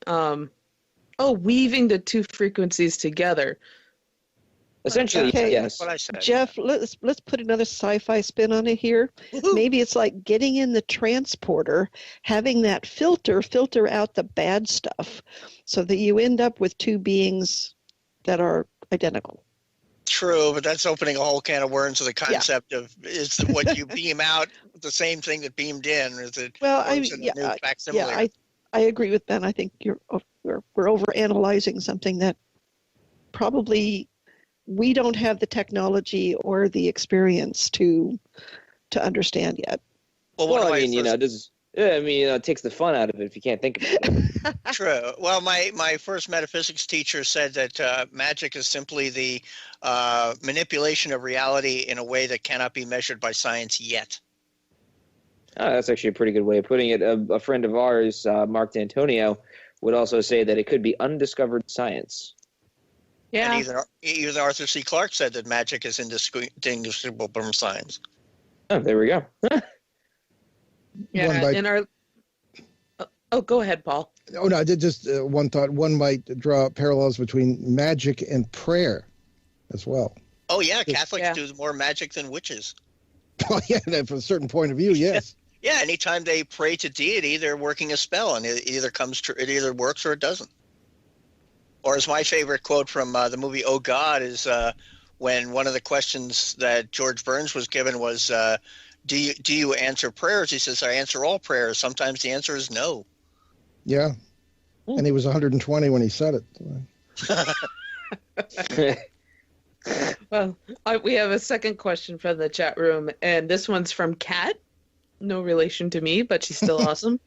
weaving the two frequencies together. Essentially, okay. Yes. That's what I said. Jeff, let's put another sci-fi spin on it here. Woo-hoo. Maybe it's like getting in the transporter, having that filter out the bad stuff, so that you end up with two beings that are identical. True, but that's opening a whole can of worms to the concept of is what you beam out the same thing that beamed in, or is it? Well, I agree with Ben. I think we're overanalyzing something that probably we don't have the technology or the experience to understand yet. Well, I mean, Yeah, I mean, it takes the fun out of it if you can't think about it. True. Well, my first metaphysics teacher said that magic is simply the manipulation of reality in a way that cannot be measured by science yet. Oh, that's actually a pretty good way of putting it. A friend of ours, Mark D'Antonio, would also say that it could be undiscovered science. Yeah. And even Arthur C. Clarke said that magic is indistinguishable from science. Oh, there we go. Yeah. In our. Oh, go ahead, Paul. Oh, no, I did just one thought. One might draw parallels between magic and prayer as well. Oh, yeah. Catholics do more magic than witches. Oh, yeah, from a certain point of view, yes. Yeah, anytime they pray to deity, they're working a spell, and it either comes true, it either works or it doesn't. Or as my favorite quote from the movie Oh God is when one of the questions that George Burns was given was, do you answer prayers? He says, I answer all prayers. Sometimes the answer is no. Yeah. And he was 120 when he said it. Well, we have a second question from the chat room, and this one's from Kat. No relation to me, but she's still awesome.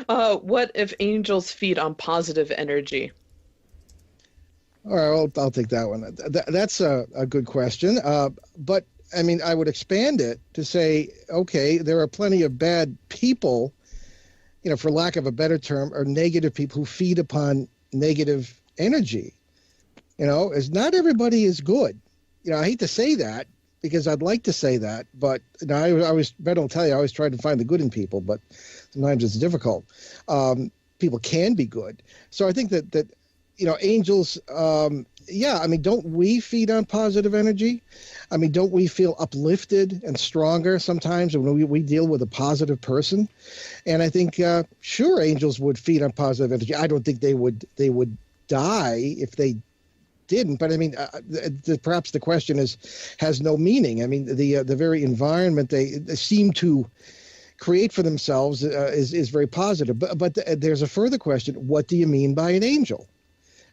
What if angels feed on positive energy? All right, I'll take that one. That's a good question. But, I mean, I would expand it to say, okay, there are plenty of bad people, you know, for lack of a better term, or negative people who feed upon negative energy. You know, as not everybody is good. You know, I hate to say that because I'd like to say that, but you know, I always, Ben will tell you, I always try to find the good in people, but sometimes it's difficult. People can be good. So I think that you know, angels, yeah, I mean, don't we feed on positive energy? I mean, don't we feel uplifted and stronger sometimes when we deal with a positive person? And I think, sure, angels would feed on positive energy. I don't think they would die if they didn't, but I mean, perhaps the question has no meaning. I mean, the very environment they seem to create for themselves is very positive. But there's a further question: what do you mean by an angel?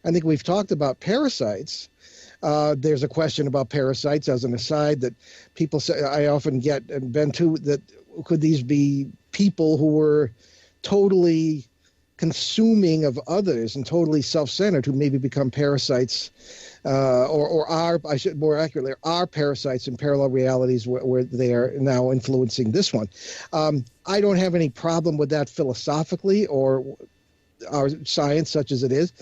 I think we've talked about parasites. There's a question about parasites as an aside that people say. I often get, and Ben too, that could these be people who were totally consuming of others and totally self-centered, who maybe become parasites, or are, I should more accurately, are parasites in parallel realities where they are now influencing this one. I don't have any problem with that philosophically or our science, such as it is,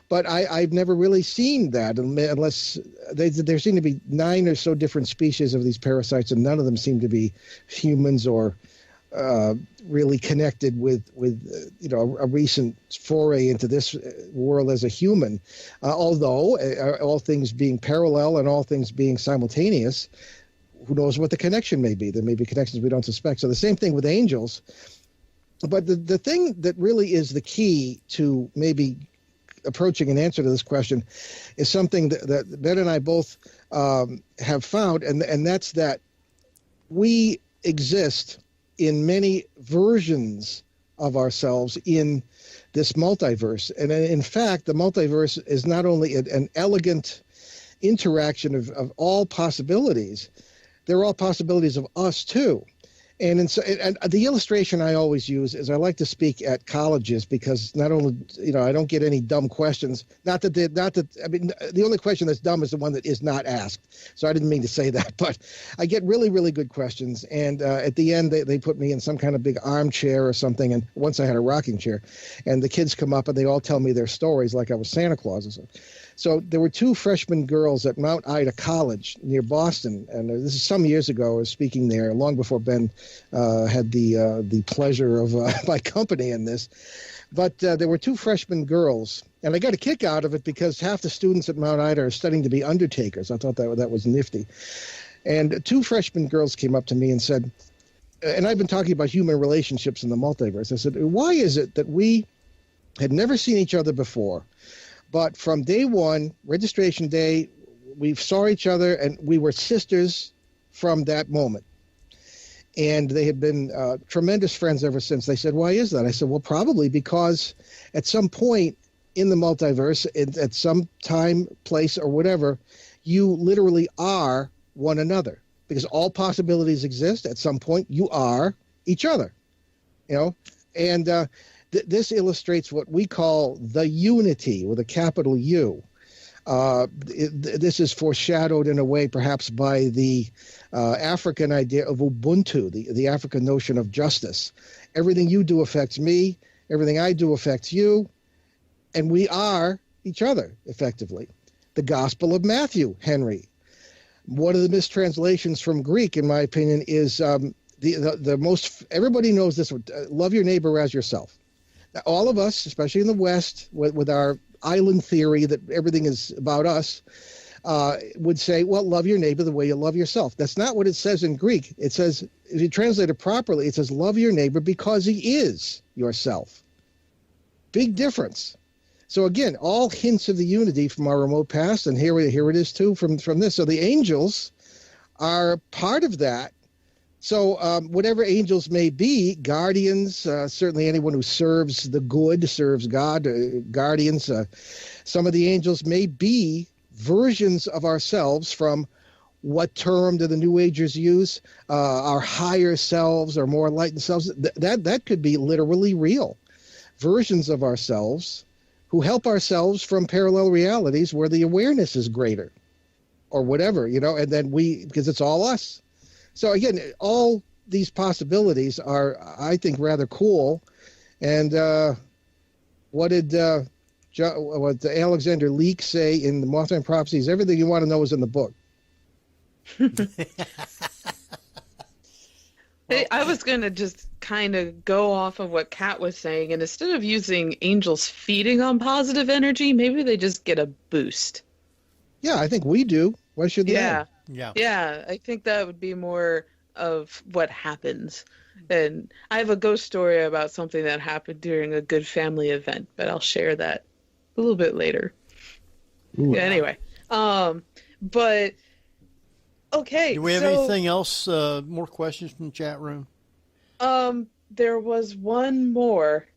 but I've never really seen that unless there seem to be 9 or so different species of these parasites, and none of them seem to be humans or really connected with you know, a recent foray into this world as a human. Although all things being parallel and all things being simultaneous, who knows what the connection may be? There may be connections we don't suspect. So the same thing with angels. But the thing that really is the key to maybe approaching an answer to this question is something that Ben and I both have found, and that's that we exist in many versions of ourselves in this multiverse. And in fact, the multiverse is not only an elegant interaction of all possibilities, they're all possibilities of us too. And the illustration I always use is I like to speak at colleges because not only, you know, I don't get any dumb questions. Not that I mean, the only question that's dumb is the one that is not asked. So I didn't mean to say that, but I get really, really good questions. And at the end, they put me in some kind of big armchair or something. And once I had a rocking chair, and the kids come up and they all tell me their stories like I was Santa Claus or something. So there were 2 freshman girls at Mount Ida College near Boston, and this is some years ago. I was speaking there long before Ben had the pleasure of my company in this. But there were 2 freshman girls, and I got a kick out of it because half the students at Mount Ida are studying to be undertakers. I thought that was nifty. And 2 freshman girls came up to me and said, and I've been talking about human relationships in the multiverse. I said, why is it that we had never seen each other before, but from day one, registration day, we saw each other and we were sisters from that moment? And they had been tremendous friends ever since. They said, why is that? I said, well, probably because at some point in the multiverse, at some time, place, or whatever, you literally are one another. Because all possibilities exist. At some point, you are each other. You know, And this illustrates what we call the unity with a capital U. This is foreshadowed in a way perhaps by the African idea of Ubuntu, the African notion of justice. Everything you do affects me, everything I do affects you, and we are each other, effectively. The Gospel of Matthew, Henry. One of the mistranslations from Greek, in my opinion, is the most, everybody knows this one, love your neighbor as yourself. Now, all of us, especially in the West, with our island theory that everything is about us, would say, well, love your neighbor the way you love yourself. That's not what it says in Greek. It says, if you translate it properly, it says, love your neighbor because he is yourself. Big difference. So again, all hints of the unity from our remote past, and here it is too from this. So the angels are part of that. So whatever angels may be, guardians, certainly anyone who serves the good, serves God, guardians, some of the angels may be versions of ourselves from what term do the New Agers use? Our higher selves or more enlightened selves. That could be literally real. Versions of ourselves who help ourselves from parallel realities where the awareness is greater or whatever, and then because it's all us. So again, all these possibilities are, I think, rather cool. And what did Alexander Leake say in the Mothman Prophecies? Everything you want to know is in the book. I was going to just kind of go off of what Kat was saying, and instead of using angels feeding on positive energy, maybe they just get a boost. Yeah, I think we do. Why should they? Yeah, I think that would be more of what happens. And I have a ghost story about something that happened during a good family event, but I'll share that a little bit later. Ooh. Yeah, anyway, but okay. Do we have anything else? More questions from the chat room? There was one more,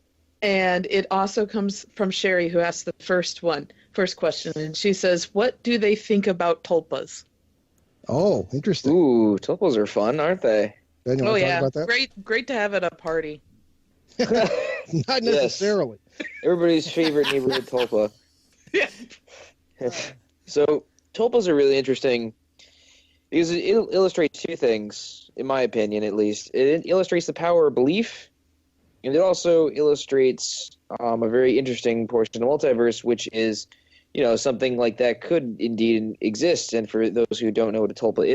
and it also comes from Sherry, who asked the first question, and she says, "What do they think about tulpas?" Oh, interesting. Ooh, tulpas are fun, aren't they? Oh yeah, about that? Great to have at a party. Not necessarily. Yes. Everybody's favorite neighborhood tulpa. Yeah. So tulpas are really interesting because it illustrates two things, in my opinion, at least. It illustrates the power of belief, and it also illustrates a very interesting portion of the multiverse, which is, something like that could indeed exist. And for those who don't know what a tulpa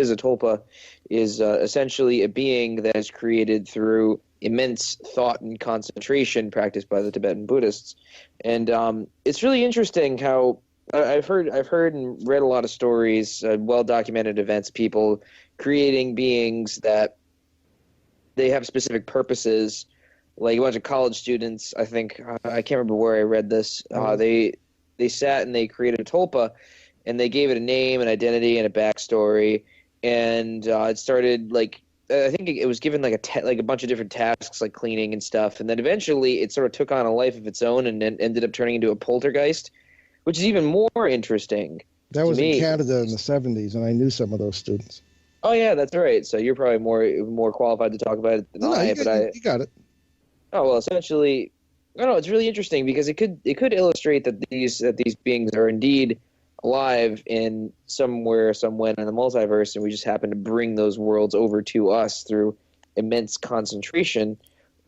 is essentially a being that is created through immense thought and concentration practiced by the Tibetan Buddhists. And it's really interesting how I've heard and read a lot of stories, well-documented events, people creating beings that they have specific purposes. Like a bunch of college students, I think, I can't remember where I read this, they sat and they created a tulpa, and they gave it a name, an identity, and a backstory. And it started I think it was given a bunch of different tasks like cleaning and stuff. And then eventually it sort of took on a life of its own and then ended up turning into a poltergeist, which is even more interesting. That was in Canada in the 70s, and I knew some of those students. Oh yeah, that's right. So you're probably more qualified to talk about it than I. You got it. Oh well, essentially. I don't know, it's really interesting because it could illustrate that these beings are indeed alive in somewhere, somewhen in the multiverse, and we just happen to bring those worlds over to us through immense concentration.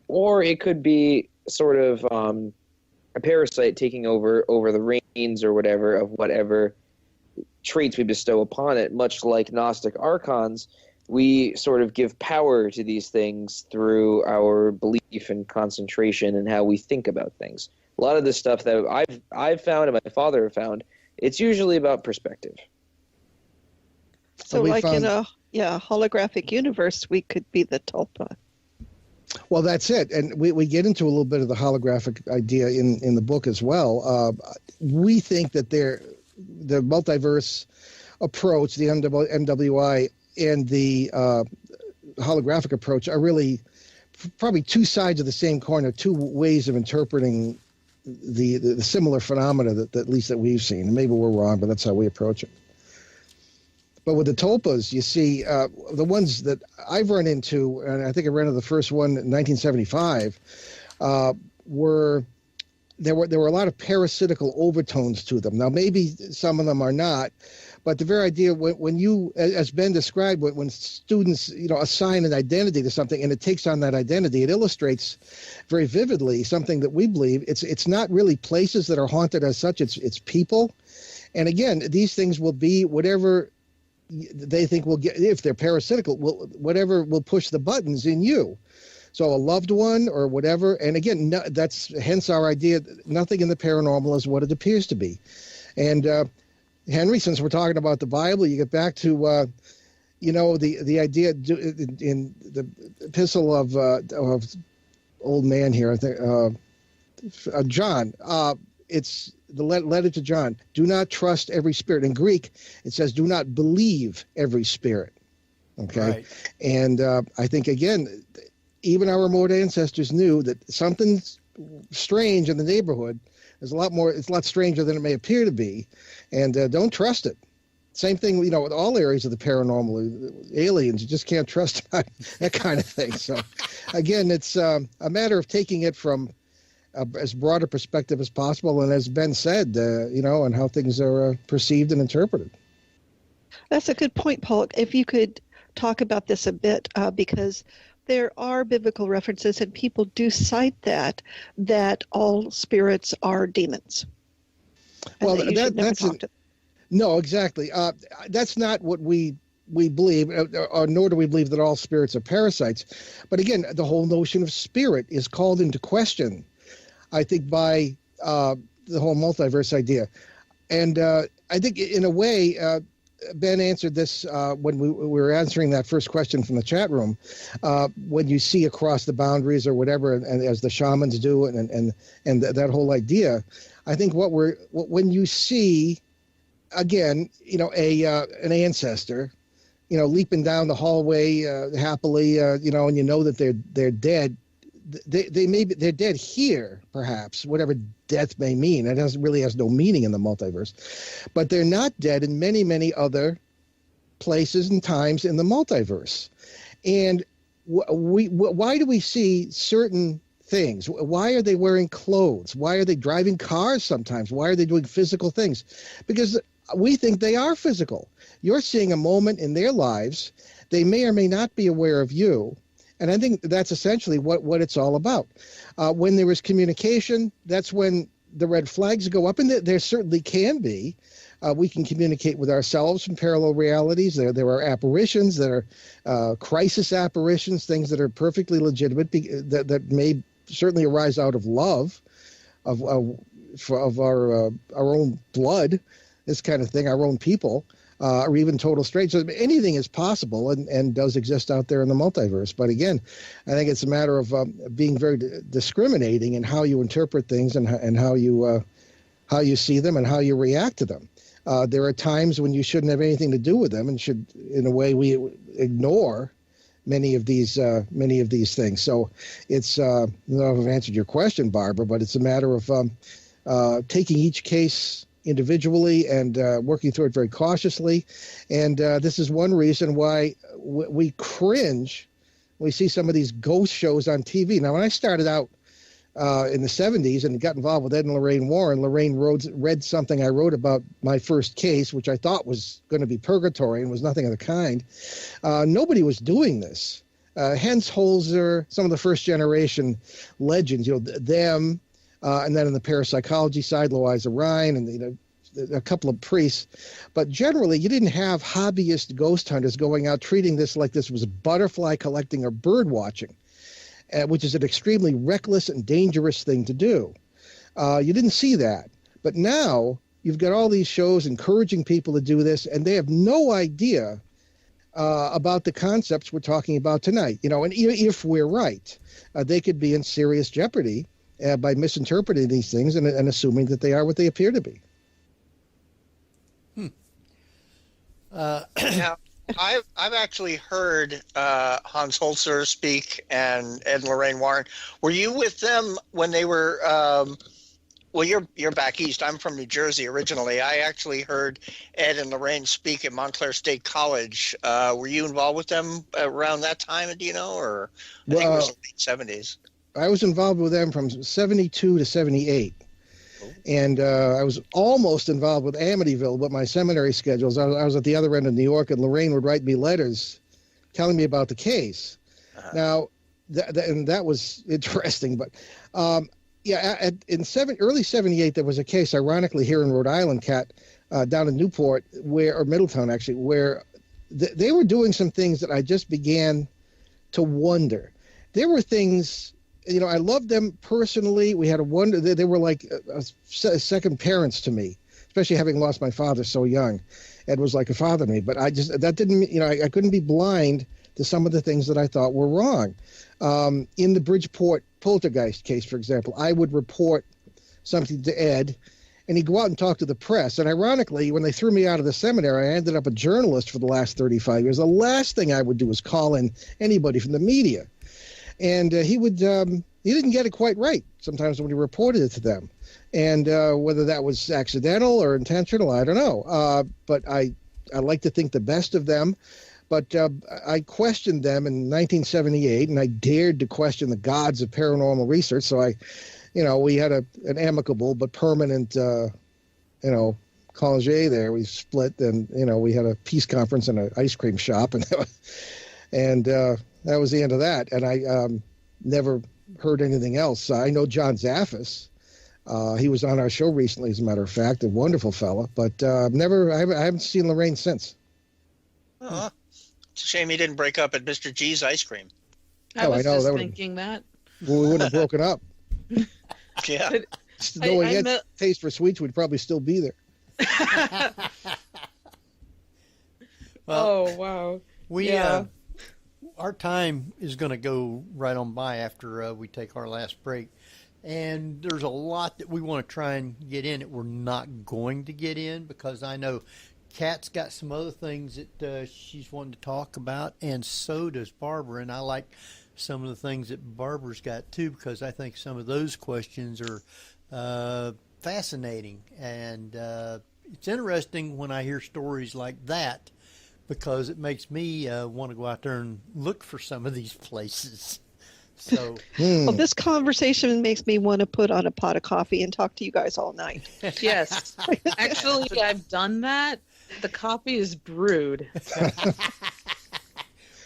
Or it could be sort of a parasite taking over the reins or whatever of whatever traits we bestow upon it, much like Gnostic archons. We sort of give power to these things through our belief and concentration and how we think about things. A lot of the stuff that I've found and my father have found, it's usually about perspective. So in a holographic universe, we could be the tulpa. Well, that's it. And we get into a little bit of the holographic idea in the book as well. We think that the multiverse approach, the MWI, and the holographic approach are really probably two sides of the same coin, or two ways of interpreting the similar phenomena that at least that we've seen. And maybe we're wrong, but that's how we approach it. But with the tulpas, you see, the ones that I've run into, and I think I ran into the first one in 1975, were there were a lot of parasitical overtones to them. Now, maybe some of them are not, but the very idea when you, as Ben described, when students assign an identity to something and it takes on that identity, it illustrates very vividly something that we believe. It's not really places that are haunted as such. It's people, and again, these things will be whatever they think will get, if they're parasitical, whatever will push the buttons in you. So a loved one or whatever. And again, that's hence our idea. Nothing in the paranormal is what it appears to be. And Henry, since we're talking about the Bible, you get back to, the idea in the epistle of old man here, I think, John. It's the letter to John. Do not trust every spirit. In Greek, it says, do not believe every spirit. Okay. Right. And I think, again, even our remote ancestors knew that something's strange in the neighborhood. It's a lot stranger than it may appear to be. And don't trust it. Same thing, with all areas of the paranormal, aliens, you just can't trust that kind of thing. So again, it's a matter of taking it from as broad a perspective as possible. And as Ben said, and how things are perceived and interpreted. That's a good point, Paul. If you could talk about this a bit, because there are biblical references, and people do cite that all spirits are demons. Well, no, exactly. That's not what we believe, or nor do we believe that all spirits are parasites. But again, the whole notion of spirit is called into question, I think, by the whole multiverse idea. And I think in a way, Ben answered this when we were answering that first question from the chat room. When you see across the boundaries or whatever, and as the shamans do, and that whole idea, I think when you see, again, an ancestor, leaping down the hallway happily, and you know that they're dead. They're dead here, perhaps, whatever death may mean. It really has no meaning in the multiverse, but they're not dead in many, many other places and times in the multiverse. And why do we see certain things? Why are they wearing clothes? Why are they driving cars sometimes? Why are they doing physical things? Because we think they are physical. You're seeing a moment in their lives. They may or may not be aware of you. And I think that's essentially what it's all about. When there is communication, that's when the red flags go up, and there certainly can be. We can communicate with ourselves from parallel realities. There are apparitions that are crisis apparitions, things that are perfectly legitimate, that may certainly arise out of love, of our own blood, this kind of thing, our own people. Or even total strangers. Anything is possible and does exist out there in the multiverse. But again, I think it's a matter of being very discriminating in how you interpret things and how you see them and how you react to them. There are times when you shouldn't have anything to do with them and should, in a way, we ignore many of these things. So it's I don't know if I've answered your question, Barbara, but it's a matter of taking each case individually and working through it very cautiously. And this is one reason why we cringe when we see some of these ghost shows on TV. Now, when I started out in the 70s and got involved with Ed and Lorraine Warren, Lorraine read something I wrote about my first case, which I thought was going to be purgatory and was nothing of the kind. Nobody was doing this. Hence Holzer, some of the first generation legends, them, and then in the parapsychology side, Louisa Ryan and a couple of priests. But generally, you didn't have hobbyist ghost hunters going out treating this like this was butterfly collecting or bird watching, which is an extremely reckless and dangerous thing to do. You didn't see that. But now you've got all these shows encouraging people to do this, and they have no idea about the concepts we're talking about tonight. And if we're right, they could be in serious jeopardy by misinterpreting these things and assuming that they are what they appear to be. Now, I've actually heard Hans Holzer speak and Ed and Lorraine Warren. Were you with them when they were? Well, you're back east. I'm from New Jersey originally. I actually heard Ed and Lorraine speak at Montclair State College. Were you involved with them around that time? Do you know, or I think it was the late 70s. I was involved with them from 72 to 78. And I was almost involved with Amityville, but my seminary schedules, I was at the other end of New York, and Lorraine would write me letters telling me about the case. Now, and that was interesting. But in early 78, there was a case, ironically, here in Rhode Island, Kat, down in Newport, or Middletown, actually, where they were doing some things that I just began to wonder. There were things, I loved them personally. We had a wonder. They were like second parents to me, especially having lost my father so young. Ed was like a father to me. But I couldn't be blind to some of the things that I thought were wrong. In the Bridgeport poltergeist case, for example, I would report something to Ed, and he'd go out and talk to the press. And ironically, when they threw me out of the seminary, I ended up a journalist for the last 35 years. The last thing I would do was call in anybody from the media. And he didn't get it quite right sometimes when he reported it to them. And whether that was accidental or intentional, I don't know. But I like to think the best of them. But I questioned them in 1978, and I dared to question the gods of paranormal research. So we had an amicable but permanent, congé there. We split, and we had a peace conference in an ice cream shop, and that was the end of that. And I never heard anything else. I know John Zaffis. He was on our show recently, as a matter of fact, a wonderful fella. But I haven't seen Lorraine since. It's a shame he didn't break up at Mr. G's ice cream. I was just thinking that. Well, we wouldn't have broken up. Yeah. Knowing Ed's taste for sweets, we'd probably still be there. Oh, wow. Our time is going to go right on by after we take our last break. And there's a lot that we want to try and get in that we're not going to get in, because I know Kat's got some other things that she's wanting to talk about, and so does Barbara. And I like some of the things that Barbara's got too, because I think some of those questions are fascinating. And it's interesting when I hear stories like that, because it makes me want to go out there and look for some of these places. So, well, this conversation makes me want to put on a pot of coffee and talk to you guys all night. Yes. Actually, I've done that. The coffee is brewed.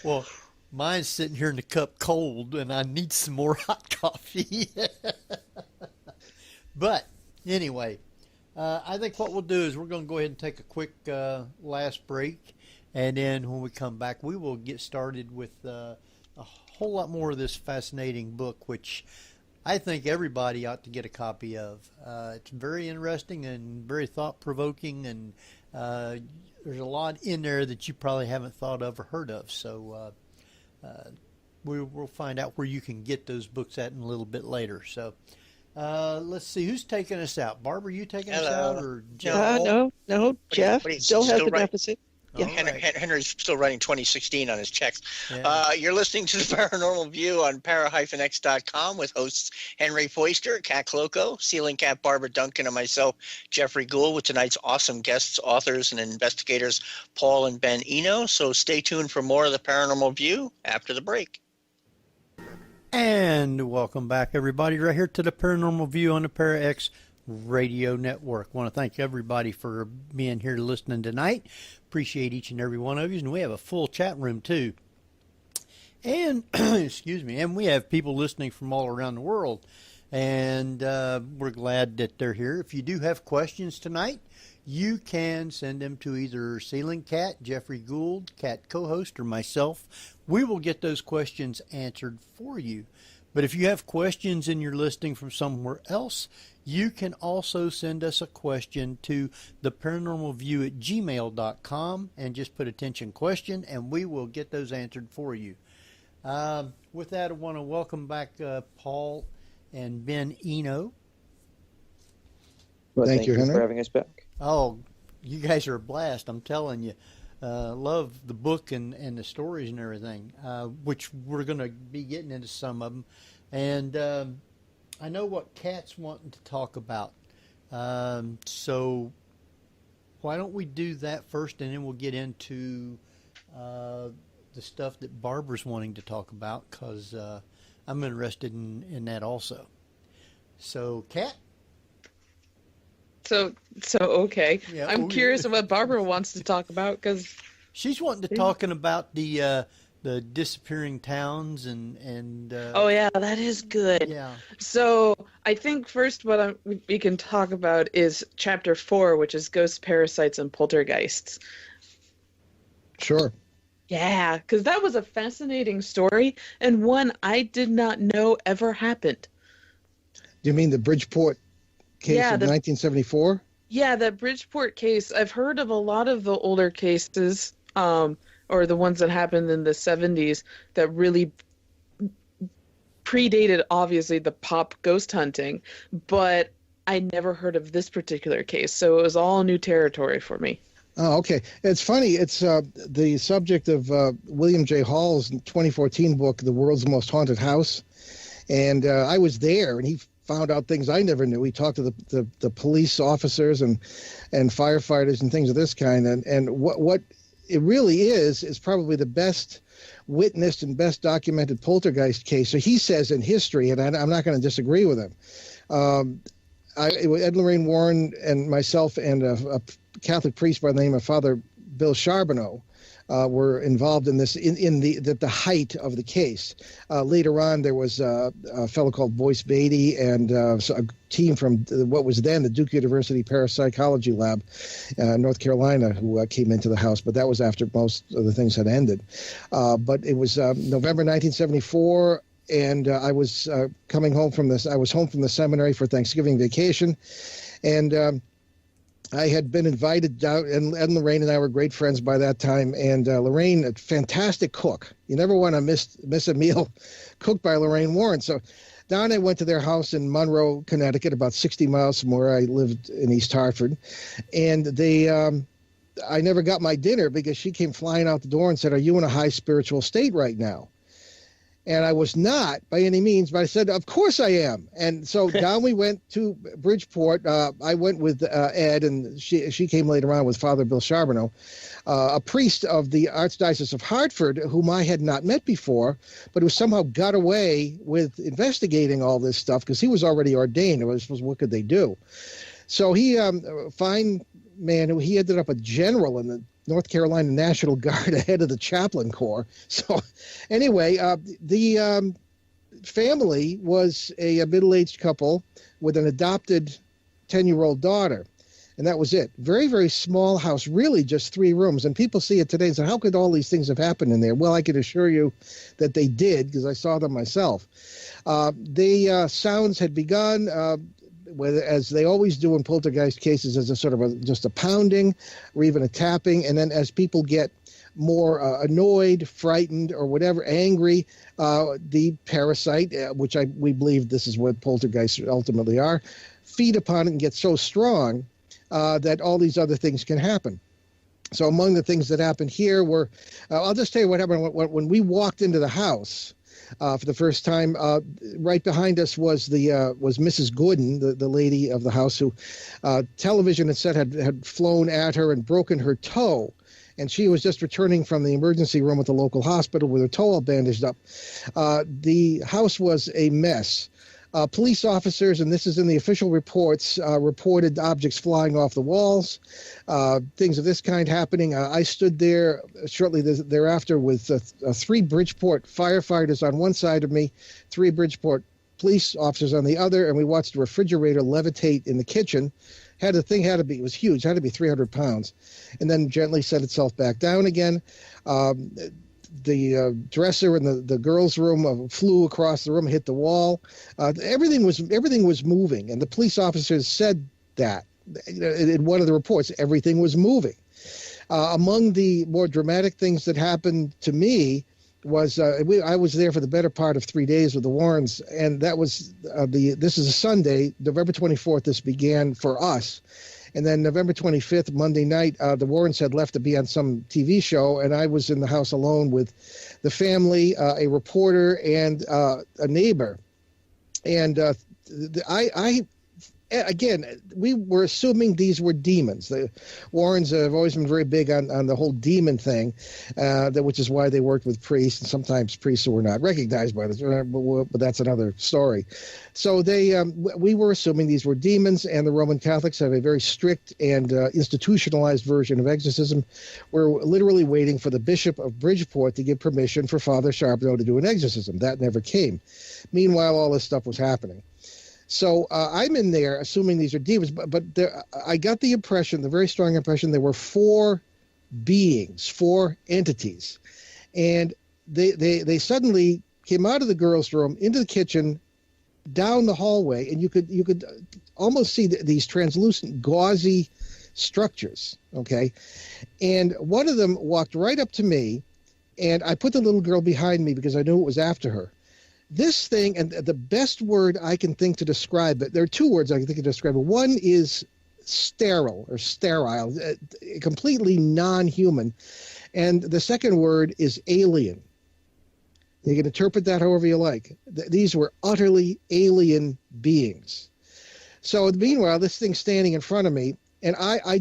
Well, mine's sitting here in the cup cold, and I need some more hot coffee. But anyway, I think what we'll do is we're going to go ahead and take a quick last break. And then when we come back, we will get started with a whole lot more of this fascinating book, which I think everybody ought to get a copy of. It's very interesting and very thought-provoking, and there's a lot in there that you probably haven't thought of or heard of. So we'll find out where you can get those books at in a little bit later. So let's see, who's taking us out? Barbara, you taking us out, or Jeff? No, Jeff still has the deficit. Yeah. Henry's still writing 2016 on his checks. Yeah. You're listening to the Paranormal View on para-x.com with hosts Henry Foister, Kat Cloco, Ceiling Cat Barbara Duncan, and myself, Jeffrey Gould, with tonight's awesome guests, authors, and investigators Paul and Ben Eno. So stay tuned for more of the Paranormal View after the break. And welcome back, everybody, right here to the Paranormal View on the Para-X Radio Network. I want to thank everybody for being here listening tonight. Appreciate each and every one of you. And we have a full chat room, too. And, excuse me, and we have people listening from all around the world. And we're glad that they're here. If you do have questions tonight, you can send them to either Ceiling Cat, Jeffrey Gould, Cat co-host, or myself. We will get those questions answered for you. But if you have questions and you're listening from somewhere else, you can also send us a question to theparanormalview@gmail.com and just put attention question, and we will get those answered for you. With that, I want to welcome back Paul and Ben Eno. Well, thank you, Henry, for having us back. Oh, you guys are a blast, I'm telling you. Love the book and the stories and everything, which we're going to be getting into some of them. And I know what Kat's wanting to talk about. So why don't we do that first, and then we'll get into the stuff that Barbara's wanting to talk about, because I'm interested in that also. So, Kat? So okay. Yeah, I'm curious of what Barbara wants to talk about because she's wanting to talking about the disappearing towns and oh yeah, that is good. Yeah. So I think first what we can talk about is chapter 4, which is ghosts, parasites, and poltergeists. Sure. Yeah, because that was a fascinating story and one I did not know ever happened. Do you mean the Bridgeport case of 1974? Yeah, that Bridgeport case. I've heard of a lot of the older cases, or the ones that happened in the 70s that really predated, obviously, the pop ghost hunting, but I never heard of this particular case, so it was all new territory for me. Oh, okay. It's funny. It's the subject of William J. Hall's 2014 book, The World's Most Haunted House. And I was there, and he found out things I never knew. He talked to the police officers and firefighters and things of this kind. And what it really is probably the best witnessed and best documented poltergeist case. So he says in history, and I'm not going to disagree with him. It was Ed Lorraine Warren and myself and a Catholic priest by the name of Father Bill Charbonneau were involved in this in the height of the case. Later on, there was a fellow called Boyce Beatty and a team from what was then the Duke University Parapsychology Lab, North Carolina, who came into the house. But that was after most of the things had ended. But it was November 1974. And I was coming home from this. I was home from the seminary for Thanksgiving vacation, and I had been invited down. And Lorraine and I were great friends by that time. And Lorraine, a fantastic cook. You never want to miss a meal cooked by Lorraine Warren. So down I went to their house in Monroe, Connecticut, about 60 miles from where I lived in East Hartford, and they. I never got my dinner because she came flying out the door and said, "Are you in a high spiritual state right now?" And I was not by any means, but I said, of course I am. And so down we went to Bridgeport. I went with Ed, and she came later on with Father Bill Charbonneau, a priest of the Archdiocese of Hartford, whom I had not met before, but who somehow got away with investigating all this stuff because he was already ordained. I was what could they do? So he, fine man, he ended up a general in the North Carolina National Guard ahead of the chaplain corps. So anyway, the family was a middle-aged couple with an adopted 10-year-old daughter. And that was it. Very, very small house, really just 3 rooms. And people see it today and say, how could all these things have happened in there? Well, I can assure you that they did because I saw them myself. The sounds had begun, as they always do in poltergeist cases, as a sort of just a pounding or even a tapping. And then as people get more annoyed, frightened, or whatever, angry, the parasite, which we believe this is what poltergeists ultimately are, feed upon it and get so strong that all these other things can happen. So among the things that happened here were, I'll just tell you what happened when we walked into the house. For the first time, right behind us was Mrs. Gooden, the lady of the house, who television had said had flown at her and broken her toe, and she was just returning from the emergency room at the local hospital with her toe all bandaged up. The house was a mess. Police officers, and this is in the official reports, reported objects flying off the walls, things of this kind happening. I stood there shortly thereafter with 3 Bridgeport firefighters on one side of me, 3 Bridgeport police officers on the other, and we watched a refrigerator levitate in the kitchen. It was huge, had to be 300 pounds, and then gently set itself back down again. The dresser in the girls' room flew across the room, hit the wall. Everything was moving, and the police officers said that in one of the reports, everything was moving. Among the more dramatic things that happened to me was I was there for the better part of 3 days with the Warrens, and that was this is a Sunday, November 24th. This began for us. And then November 25th, Monday night, the Warrens had left to be on some TV show, and I was in the house alone with the family, a reporter, and a neighbor. And again, we were assuming these were demons. The Warrens have always been very big on the whole demon thing, which is why they worked with priests, and sometimes priests who were not recognized by this, but that's another story. So we were assuming these were demons, and the Roman Catholics have a very strict and institutionalized version of exorcism. We're literally waiting for the Bishop of Bridgeport to give permission for Father Charbonneau to do an exorcism. That never came. Meanwhile, all this stuff was happening. So I'm in there assuming these are demons, but I got the impression, the very strong impression, there were 4 beings, 4 entities. And they suddenly came out of the girls' room, into the kitchen, down the hallway, and you could almost see these translucent, gauzy structures, okay? And one of them walked right up to me, and I put the little girl behind me because I knew it was after her. This thing, and the best word I can think to describe it, there are 2 words I can think to describe it. One is sterile, completely non-human. And the second word is alien. You can interpret that however you like. These were utterly alien beings. So meanwhile, this thing's standing in front of me, and I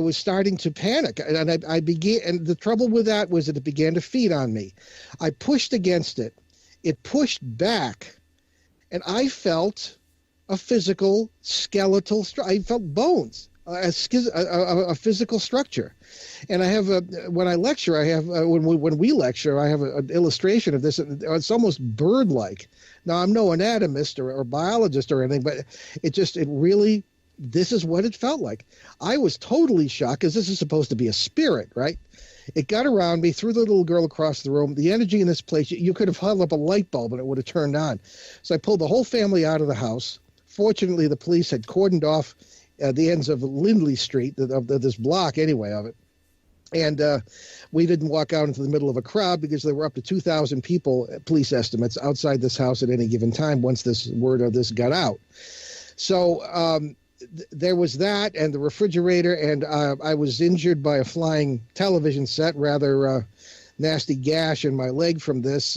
was starting to panic, and I began. And the trouble with that was that it began to feed on me. I pushed against it. It pushed back, and I felt a physical skeletal. I felt bones, a physical structure. And I have when I lecture, I have when we lecture, I have an illustration of this. It's almost bird-like. Now, I'm no anatomist or biologist or anything, but it really, this is what it felt like. I was totally shocked because this is supposed to be a spirit, right? It got around me, threw the little girl across the room. The energy in this place, you could have held up a light bulb and it would have turned on. So I pulled the whole family out of the house. Fortunately, the police had cordoned off the ends of Lindley Street, of this block anyway of it. And we didn't walk out into the middle of a crowd because there were up to 2,000 people, police estimates, outside this house at any given time once this word of this got out. So there was that, and the refrigerator, and I was injured by a flying television set, rather nasty gash in my leg from this.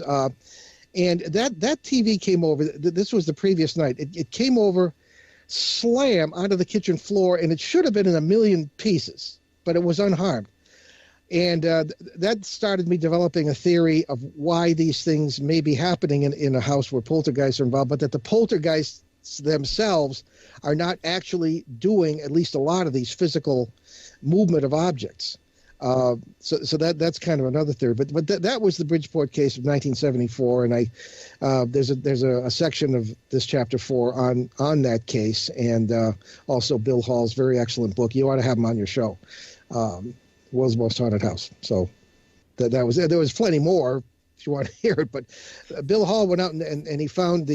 And that TV came over. This was the previous night. It came over, slam onto the kitchen floor, and it should have been in a million pieces, but it was unharmed. And that started me developing a theory of why these things may be happening in a house where poltergeists are involved, but that the poltergeists themselves are not actually doing at least a lot of these physical movement of objects. So that's kind of another theory. But that was the Bridgeport case of 1974, and there's a section of this chapter 4 on that case, and also Bill Hall's very excellent book. You ought to have him on your show. World's Most Haunted House. So that was it. There was plenty more if you want to hear it, but Bill Hall went out and he found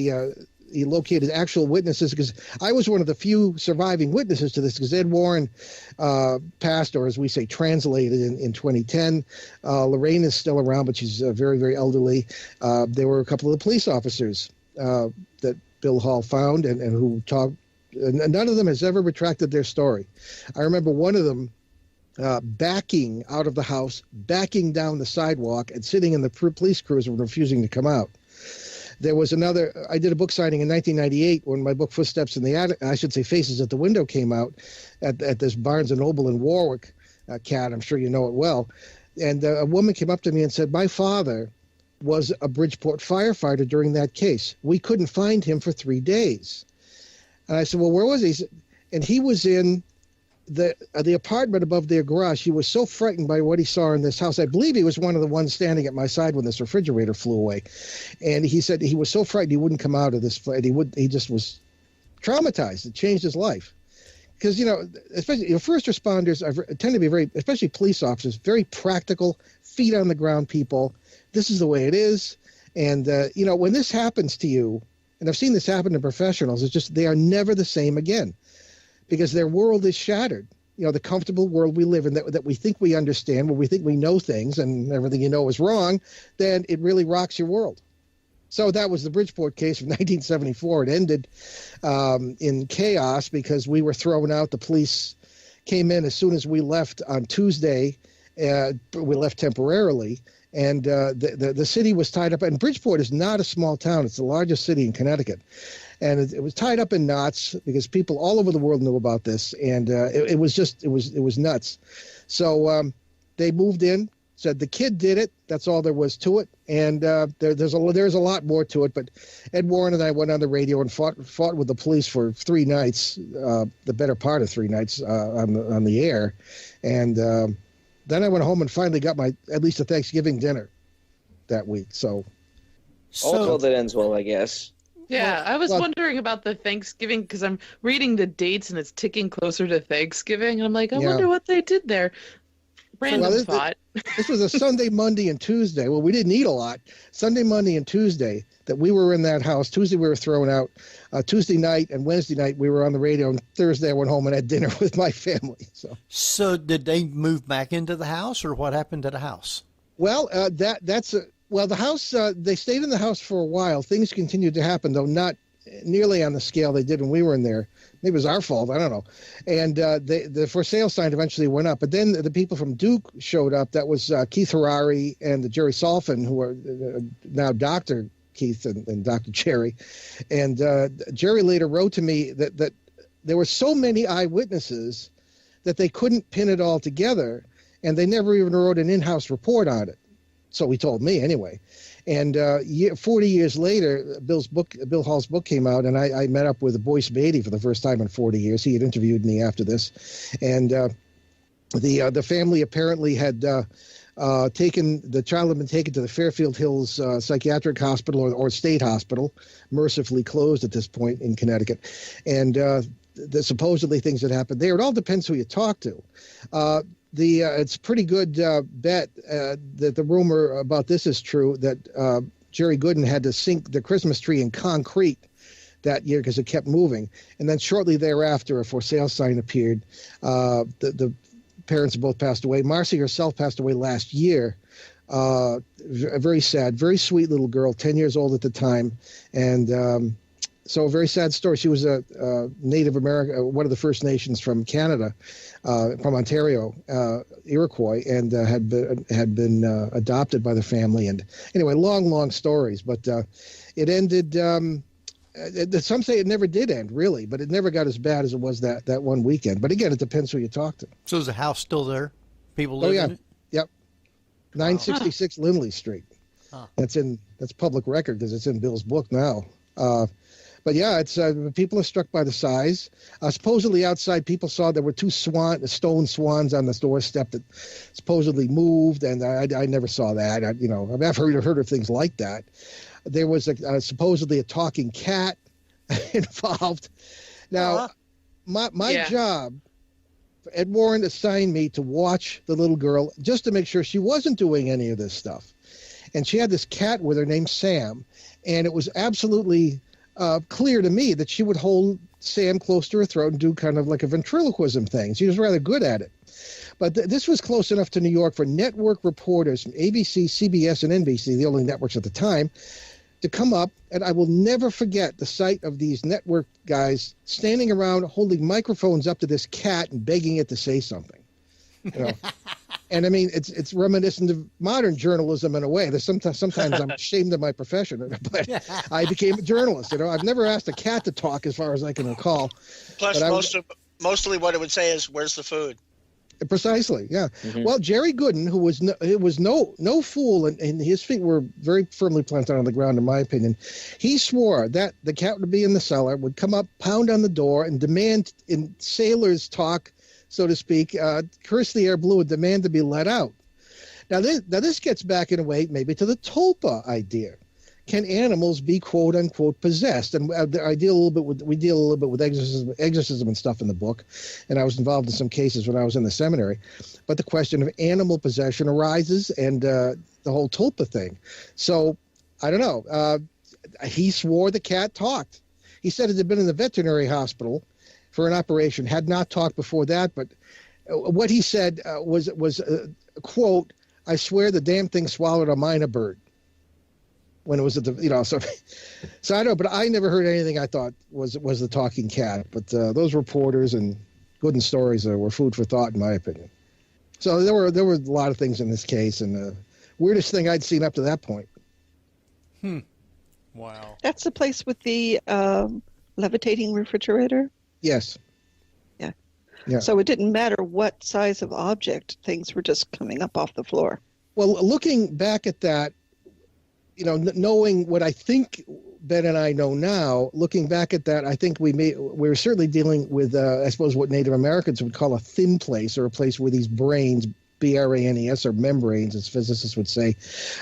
he located actual witnesses, because I was one of the few surviving witnesses to this, because Ed Warren passed, or as we say, translated in 2010. Lorraine is still around, but she's very, very elderly. There were a couple of the police officers that Bill Hall found and who talked, and none of them has ever retracted their story. I remember one of them backing out of the house, backing down the sidewalk, and sitting in the police cruiser and refusing to come out. There was another, I did a book signing in 1998 when my book Footsteps in the Attic, I should say Faces at the Window, came out at this Barnes & Noble in Warwick, Cat, I'm sure you know it well. And a woman came up to me and said, my father was a Bridgeport firefighter during that case. We couldn't find him for 3 days. And I said, well, where was he? And he was in the apartment above their garage. He was so frightened by what he saw in this house. I believe he was one of the ones standing at my side when this refrigerator flew away. And he said he was so frightened he wouldn't come out of this place. He just was traumatized. It changed his life. Because, especially first responders tend to be very, especially police officers, very practical, feet on the ground people. This is the way it is. And, when this happens to you, and I've seen this happen to professionals, it's just they are never the same again, because their world is shattered. The comfortable world we live in that we think we understand, where we think we know things and everything is wrong, then it really rocks your world. So that was the Bridgeport case of 1974. It ended in chaos because we were thrown out. The police came in as soon as we left on Tuesday. We left temporarily, and the city was tied up. And Bridgeport is not a small town. It's the largest city in Connecticut. and it was tied up in knots because people all over the world knew about this, and it was nuts. So they moved in, said the kid did it. That's all there was to it, and there's a lot more to it. But Ed Warren and I went on the radio and fought with the police for 3 nights, the better part of 3 nights on the air, and then I went home and finally got at least a Thanksgiving dinner that week. So all told, it ends well, I guess. Yeah, I was wondering about the Thanksgiving because I'm reading the dates and it's ticking closer to Thanksgiving. And I'm like, I wonder what they did there. Random thought. This was a Sunday, Monday, and Tuesday. Well, we didn't eat a lot. Sunday, Monday, and Tuesday that we were in that house. Tuesday we were thrown out. Tuesday night and Wednesday night we were on the radio. And Thursday I went home and had dinner with my family. So did they move back into the house, or what happened to the house? Well, the house, they stayed in the house for a while. Things continued to happen, though not nearly on the scale they did when we were in there. Maybe it was our fault. I don't know. And the for sale sign eventually went up. But then the people from Duke showed up. That was Keith Harari and the Jerry Solfin, who are now Dr. Keith and Dr. Jerry. And Jerry later wrote to me that there were so many eyewitnesses that they couldn't pin it all together. And they never even wrote an in-house report on it. So he told me anyway. And 40 years later, Bill Hall's book came out, and I met up with Boyce Beatty for the first time in 40 years. He had interviewed me after this. And the family apparently had the child had been taken to the Fairfield Hills Psychiatric Hospital or State Hospital, mercifully closed at this point in Connecticut. And supposedly things had happened there. It all depends who you talk to. It's a pretty good bet that the rumor about this is true, that Jerry Gooden had to sink the Christmas tree in concrete that year because it kept moving. And then shortly thereafter, a for sale sign appeared. The parents both passed away. Marcy herself passed away last year. Very sad, very sweet little girl, 10 years old at the time. And so a very sad story. She was a Native American, one of the First Nations from Canada, from Ontario, Iroquois, and had been adopted by the family. And anyway, long stories. But it ended. Some say it never did end, really, but it never got as bad as it was that one weekend. But again, it depends who you talk to. So is the house still there? People live in it? Yep. 966 Lindley Street. Huh. That's public record because it's in Bill's book now. But yeah, it's people are struck by the size. Supposedly outside, people saw there were 2 stone swans on the doorstep that supposedly moved, and I never saw that. I've heard of things like that. There was supposedly a talking cat involved. Now, my job, Ed Warren assigned me to watch the little girl just to make sure she wasn't doing any of this stuff. And she had this cat with her named Sam, and it was absolutely clear to me that she would hold Sam close to her throat and do kind of like a ventriloquism thing. She was rather good at it. But this was close enough to New York for network reporters from ABC, CBS, and NBC, the only networks at the time, to come up. And I will never forget the sight of these network guys standing around holding microphones up to this cat and begging it to say something. And I mean, it's reminiscent of modern journalism in a way. There's sometimes I'm ashamed of my profession, but I became a journalist. I've never asked a cat to talk as far as I can recall. Plus, mostly what it would say is, "Where's the food?" Precisely, yeah. Mm-hmm. Well, Jerry Gooden, who was no fool, and his feet were very firmly planted on the ground, in my opinion. He swore that the cat would be in the cellar, would come up, pound on the door, and demand, in sailors' talk, so to speak, curse the air blue and demand to be let out. Now this gets back in a way maybe to the tulpa idea. Can animals be quote unquote possessed? And we deal a little bit with exorcism and stuff in the book, and I was involved in some cases when I was in the seminary. But the question of animal possession arises, and the whole tulpa thing. So I don't know. He swore the cat talked. He said it had been in the veterinary hospital for an operation, had not talked before that, but what he said was quote, "I swear the damn thing swallowed a mynah bird," when it was at the, so I know, but I never heard anything I thought was the talking cat. But those reporters and Gooden stories were food for thought, in my opinion. So there were a lot of things in this case, and the weirdest thing I'd seen up to that point. Wow. That's the place with the levitating refrigerator? Yes. Yeah. Yeah. So it didn't matter what size of object, things were just coming up off the floor. Well, looking back at that, knowing what I think Ben and I know now, looking back at that, I think we were certainly dealing with, I suppose, what Native Americans would call a thin place, or a place where these brains, BRANES, or membranes, as physicists would say,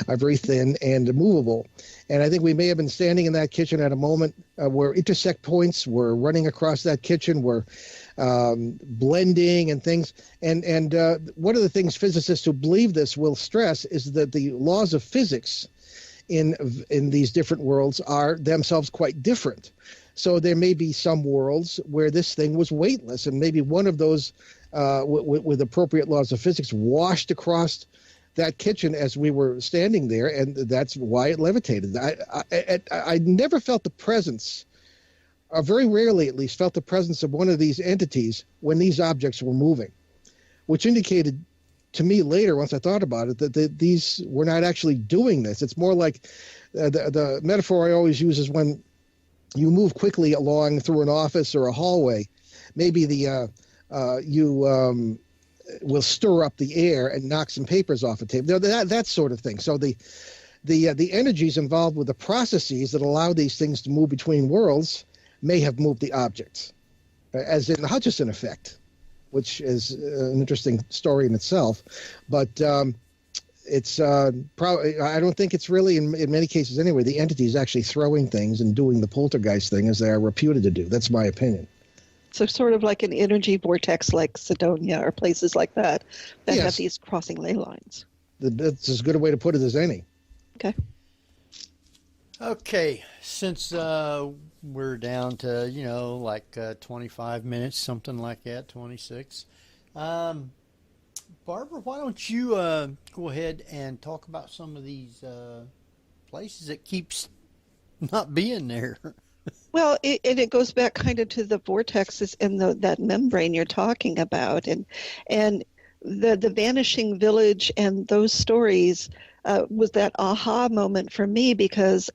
are very thin and movable. And I think we may have been standing in that kitchen at a moment where intersect points were running across that kitchen, were blending and things. And one of the things physicists who believe this will stress is that the laws of physics in these different worlds are themselves quite different. So there may be some worlds where this thing was weightless, and maybe one of those with appropriate laws of physics washed across that kitchen as we were standing there, and that's why it levitated. I never felt the presence, or very rarely at least, felt the presence of one of these entities when these objects were moving, which indicated to me later, once I thought about it, that these were not actually doing this. It's more like the metaphor I always use is when you move quickly along through an office or a hallway, maybe you will stir up the air and knock some papers off a table. That sort of thing. So the energies involved with the processes that allow these things to move between worlds may have moved the objects, as in the Hutchison effect, which is an interesting story in itself. But it's probably, I don't think it's really, in many cases anyway, the entities actually throwing things and doing the poltergeist thing as they are reputed to do. That's my opinion. So sort of like an energy vortex like Sidonia or places like that Yes. have these crossing ley lines. That's as good a way to put it as any. Okay. Okay, since we're down to, like 25 minutes, something like that, 26. Barbara, why don't you go ahead and talk about some of these places that keeps not being there? Well, it goes back kind of to the vortexes and that membrane you're talking about, and the vanishing village and those stories was that aha moment for me, because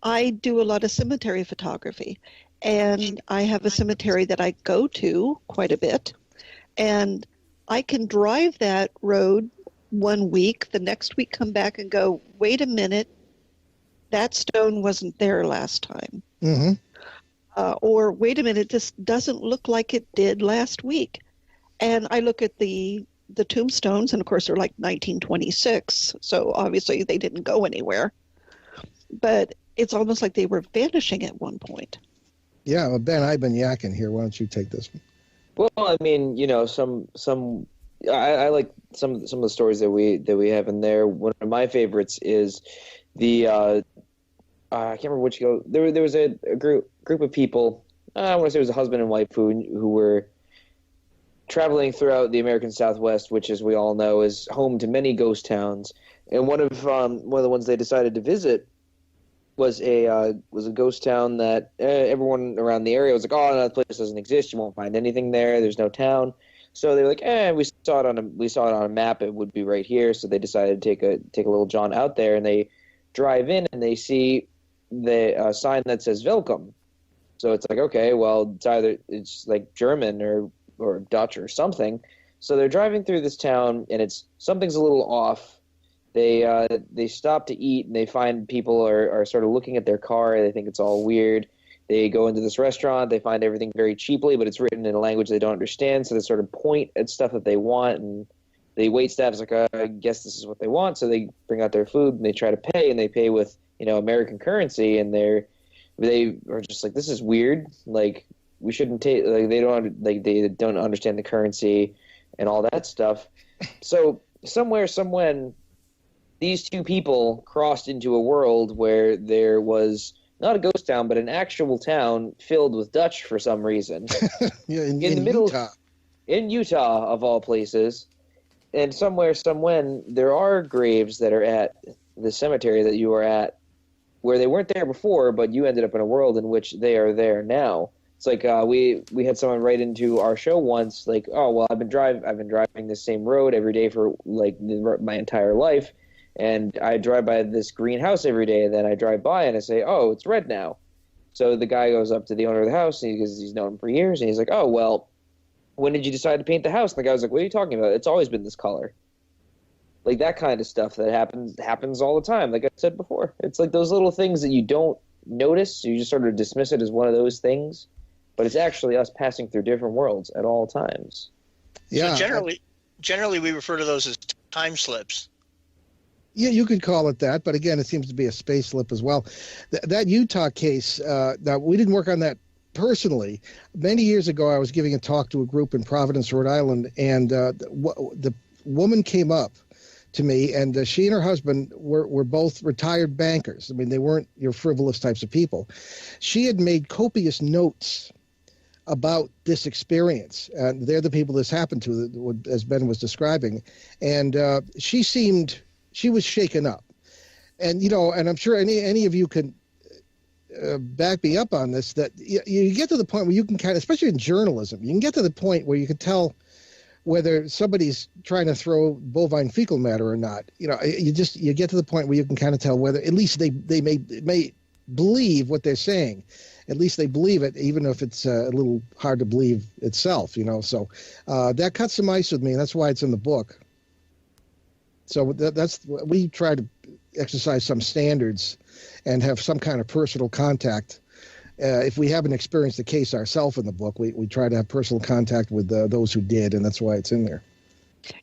I do a lot of cemetery photography, and I have a cemetery that I go to quite a bit, and I can drive that road one week, the next week come back and go, wait a minute, that stone wasn't there last time. Mm-hmm. Or wait a minute, this doesn't look like it did last week. And I look at the tombstones, and of course they're like 1926, so obviously they didn't go anywhere. But it's almost like they were vanishing at one point. Yeah, well, Ben, I've been yakking here. Why don't you take this one? Well, I mean, I like some of the stories that we have in there. One of my favorites is the I can't remember which go. There was a group of people. I want to say it was a husband and wife who were traveling throughout the American Southwest, which, as we all know, is home to many ghost towns. And one of the ones they decided to visit was a ghost town that everyone around the area was like, "Oh, no, that place doesn't exist. You won't find anything there. There's no town." So they were like, we saw it on a map. It would be right here. So they decided to take a little jaunt out there, and they drive in and they see the sign that says "Welcome." So it's like, okay, well, it's like German or Dutch or something. So they're driving through this town, and something's a little off. They stop to eat, and they find people are sort of looking at their car. They think it's all weird. They go into this restaurant. They find everything very cheaply, but it's written in a language they don't understand. So they sort of point at stuff that they want, and the waitstaff's like, I guess this is what they want. So they bring out their food, and they try to pay, and they pay with American currency, and they are just like, this is weird. Like, we shouldn't take, like, they don't understand the currency and all that stuff. So somewhen, these two people crossed into a world where there was not a ghost town, but an actual town filled with Dutch for some reason. Yeah, in the middle, Utah. In Utah, of all places. And somewhen, there are graves that are at the cemetery that you are at, where they weren't there before, but you ended up in a world in which they are there now. It's like we had someone write into our show once, like, oh, well, I've been driving this same road every day for like my entire life, And I drive by this green house every day, and then I drive by and I say, oh, it's red now. So the guy goes up to the owner of the house, and because he's known him for years, and he's like, oh, well, when did you decide to paint the house? And the guy was like, what are you talking about? It's always been this color. Like that kind of stuff that happens all the time. Like I said before, it's like those little things that you don't notice. You just sort of dismiss it as one of those things, but it's actually us passing through different worlds at all times. Yeah. So generally we refer to those as time slips. Yeah, you could call it that, but again, it seems to be a space slip as well. That Utah case, now we didn't work on that personally. Many years ago, I was giving a talk to a group in Providence, Rhode Island, and the woman came up to me, and she and her husband were both retired bankers. I mean, they weren't your frivolous types of people. She had made copious notes about this experience, and they're the people this happened to, as Ben was describing, and she was shaken up. And, and I'm sure any of you can back me up on this, that you get to the point where you can kind of, especially in journalism, you can get to the point where you can tell whether somebody's trying to throw bovine fecal matter or not. You get to the point where you can kind of tell whether at least they may believe what they're saying. At least they believe it, even if it's a little hard to believe itself, So that cuts some ice with me, and that's why it's in the book. So we try to exercise some standards and have some kind of personal contact. If we haven't experienced the case ourselves in the book, we try to have personal contact with those who did, and that's why it's in there.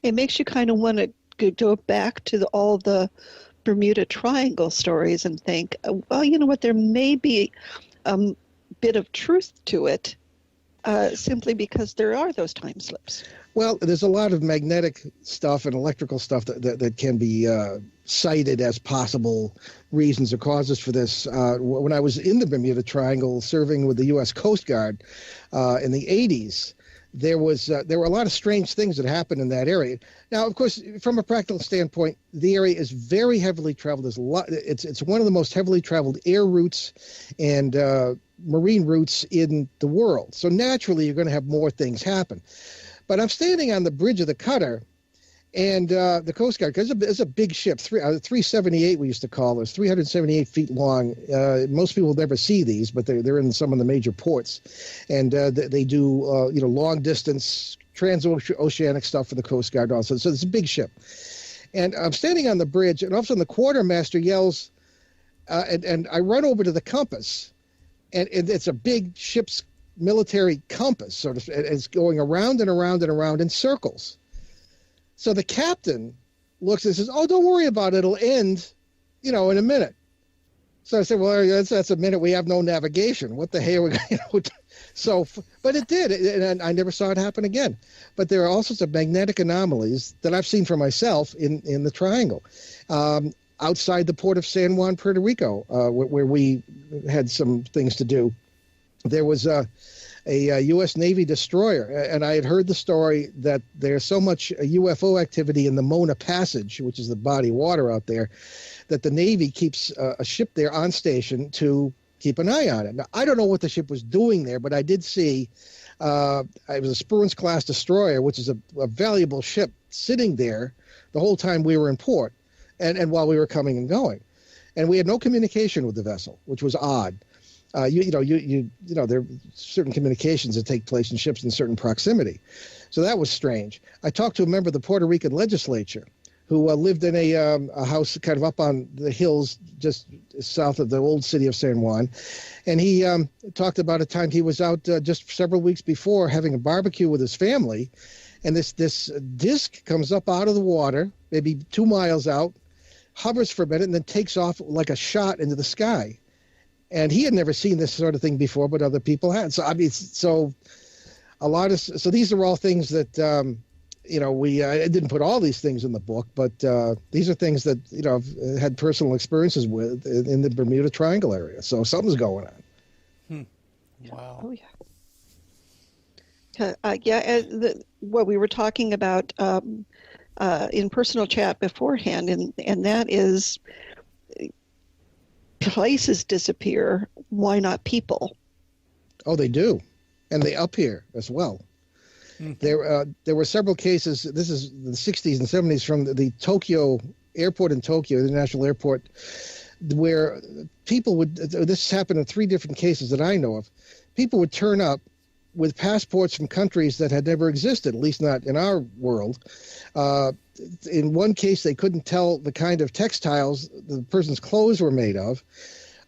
It makes you kind of want to go back to all the Bermuda Triangle stories and think, well, you know what, there may be a bit of truth to it, simply because there are those time slips. Well, there's a lot of magnetic stuff and electrical stuff that can be cited as possible reasons or causes for this. When I was in the Bermuda Triangle serving with the U.S. Coast Guard in the 80s, there were a lot of strange things that happened in that area. Now, of course, from a practical standpoint, the area is very heavily traveled. There's a lot. It's one of the most heavily traveled air routes and marine routes in the world. So naturally, you're going to have more things happen. But I'm standing on the bridge of the cutter, and the Coast Guard, because it's a big ship, 378 we used to call it, 378 feet long. Most people never see these, but they're in some of the major ports. And they do long distance transoceanic stuff for the Coast Guard also. So it's a big ship. And I'm standing on the bridge, and all of a sudden the quartermaster yells, and I run over to the compass, and it's a big ship's military compass, sort of, it's going around and around and around in circles. So the captain looks and says, "Oh, don't worry about it. It'll end, in a minute." So I said, "Well, that's a minute. We have no navigation. What the hell?" So, but it did, and I never saw it happen again. But there are all sorts of magnetic anomalies that I've seen for myself in the Triangle. Outside the port of San Juan, Puerto Rico, where we had some things to do, there was a U.S. Navy destroyer, and I had heard the story that there's so much UFO activity in the Mona Passage, which is the body of water out there, that the Navy keeps a ship there on station to keep an eye on it. Now, I don't know what the ship was doing there, but I did see it was a Spruance-class destroyer, which is a valuable ship, sitting there the whole time we were in port, and while we were coming and going. And we had no communication with the vessel, which was odd. There are certain communications that take place in ships in certain proximity. So that was strange. I talked to a member of the Puerto Rican legislature who lived in a house kind of up on the hills just south of the old city of San Juan. And he talked about a time he was out just several weeks before having a barbecue with his family. And this disc comes up out of the water, maybe 2 miles out, hovers for a minute, and then takes off like a shot into the sky. And he had never seen this sort of thing before, but other people had. So these are all things that I didn't put all these things in the book, but these are things that I've had personal experiences with in the Bermuda Triangle area. So something's going on. Wow. Oh yeah. What we were talking about in personal chat beforehand, and that is, places disappear. Why not people? Oh, they do, and they appear as well. Mm-hmm. There were several cases. This is the 60s and 70s from the Tokyo airport in Tokyo, the international airport, where people would, this happened in 3 different cases that I know of, people would turn up with passports from countries that had never existed, at least not in our world. In one case, they couldn't tell the kind of textiles the person's clothes were made of.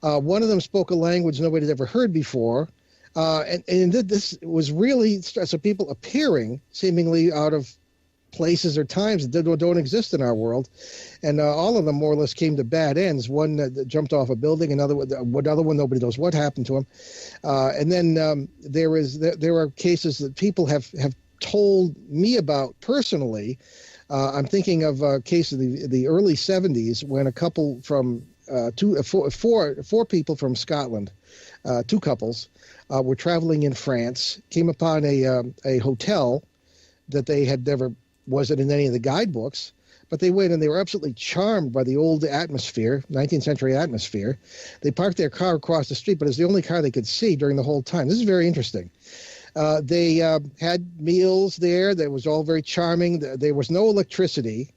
One of them spoke a language nobody had ever heard before. And this was really, so people appearing seemingly out of places or times that don't exist in our world. And all of them more or less came to bad ends. One that jumped off a building, another one, nobody knows what happened to him. And then there are cases that people have told me about personally. I'm thinking of a case of the early 70s when a couple from four people from Scotland, 2 couples, were traveling in France, came upon a hotel that they had never, wasn't in any of the guidebooks, but they went and they were absolutely charmed by the old atmosphere, 19th century atmosphere. They parked their car across the street, but it was the only car they could see during the whole time. This is very interesting. They had meals there. That was all very charming. There was no electricity.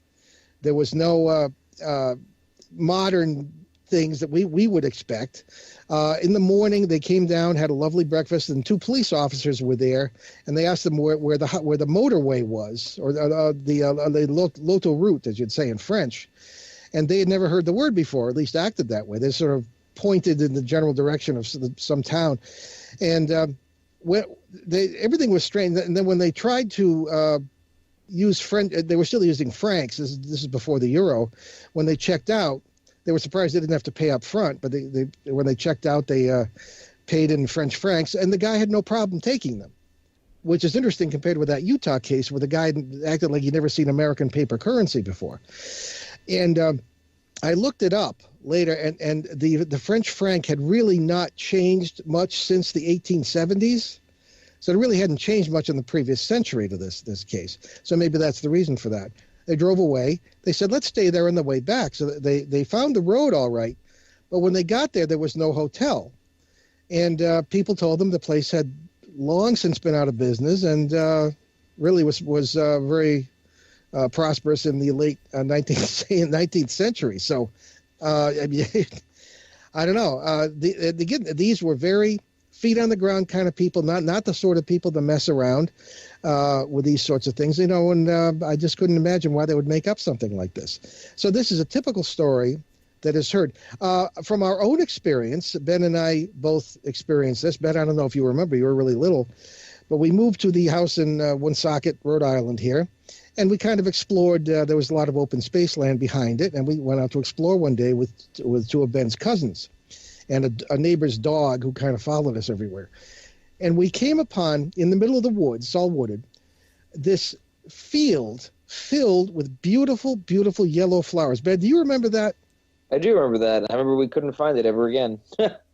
There was no modern things that we would expect. In the morning, they came down, had a lovely breakfast, and 2 police officers were there, and they asked them where the motorway was, or the l'autoroute, as you'd say in French, and they had never heard the word before, at least acted that way. They sort of pointed in the general direction of some town, and everything was strange. And then when they tried to use French, they were still using francs. This is before the euro. When they checked out, they were surprised they didn't have to pay up front, but when they checked out, they paid in French francs, and the guy had no problem taking them, which is interesting compared with that Utah case where the guy acted like he'd never seen American paper currency before. And I looked it up later, and the French franc had really not changed much since the 1870s. So it really hadn't changed much in the previous century to this case. So maybe that's the reason for that. They drove away. They said, let's stay there on the way back. So they found the road all right. But when they got there was no hotel. And people told them the place had long since been out of business and really was very prosperous in the late 19th century. So, I mean, I don't know. Again, these were very feet on the ground kind of people, not the sort of people to mess around with these sorts of things, and I just couldn't imagine why they would make up something like this. So this is a typical story that is heard. From our own experience, Ben and I both experienced this. Ben, I don't know if you remember, you were really little, but we moved to the house in Woonsocket, Rhode Island here, and we kind of explored. There was a lot of open space land behind it, and we went out to explore one day with 2 of Ben's cousins and a neighbor's dog who kind of followed us everywhere. And we came upon, in the middle of the woods, it's all wooded, this field filled with beautiful, beautiful yellow flowers. Ben, do you remember that? I do remember that. I remember we couldn't find it ever again.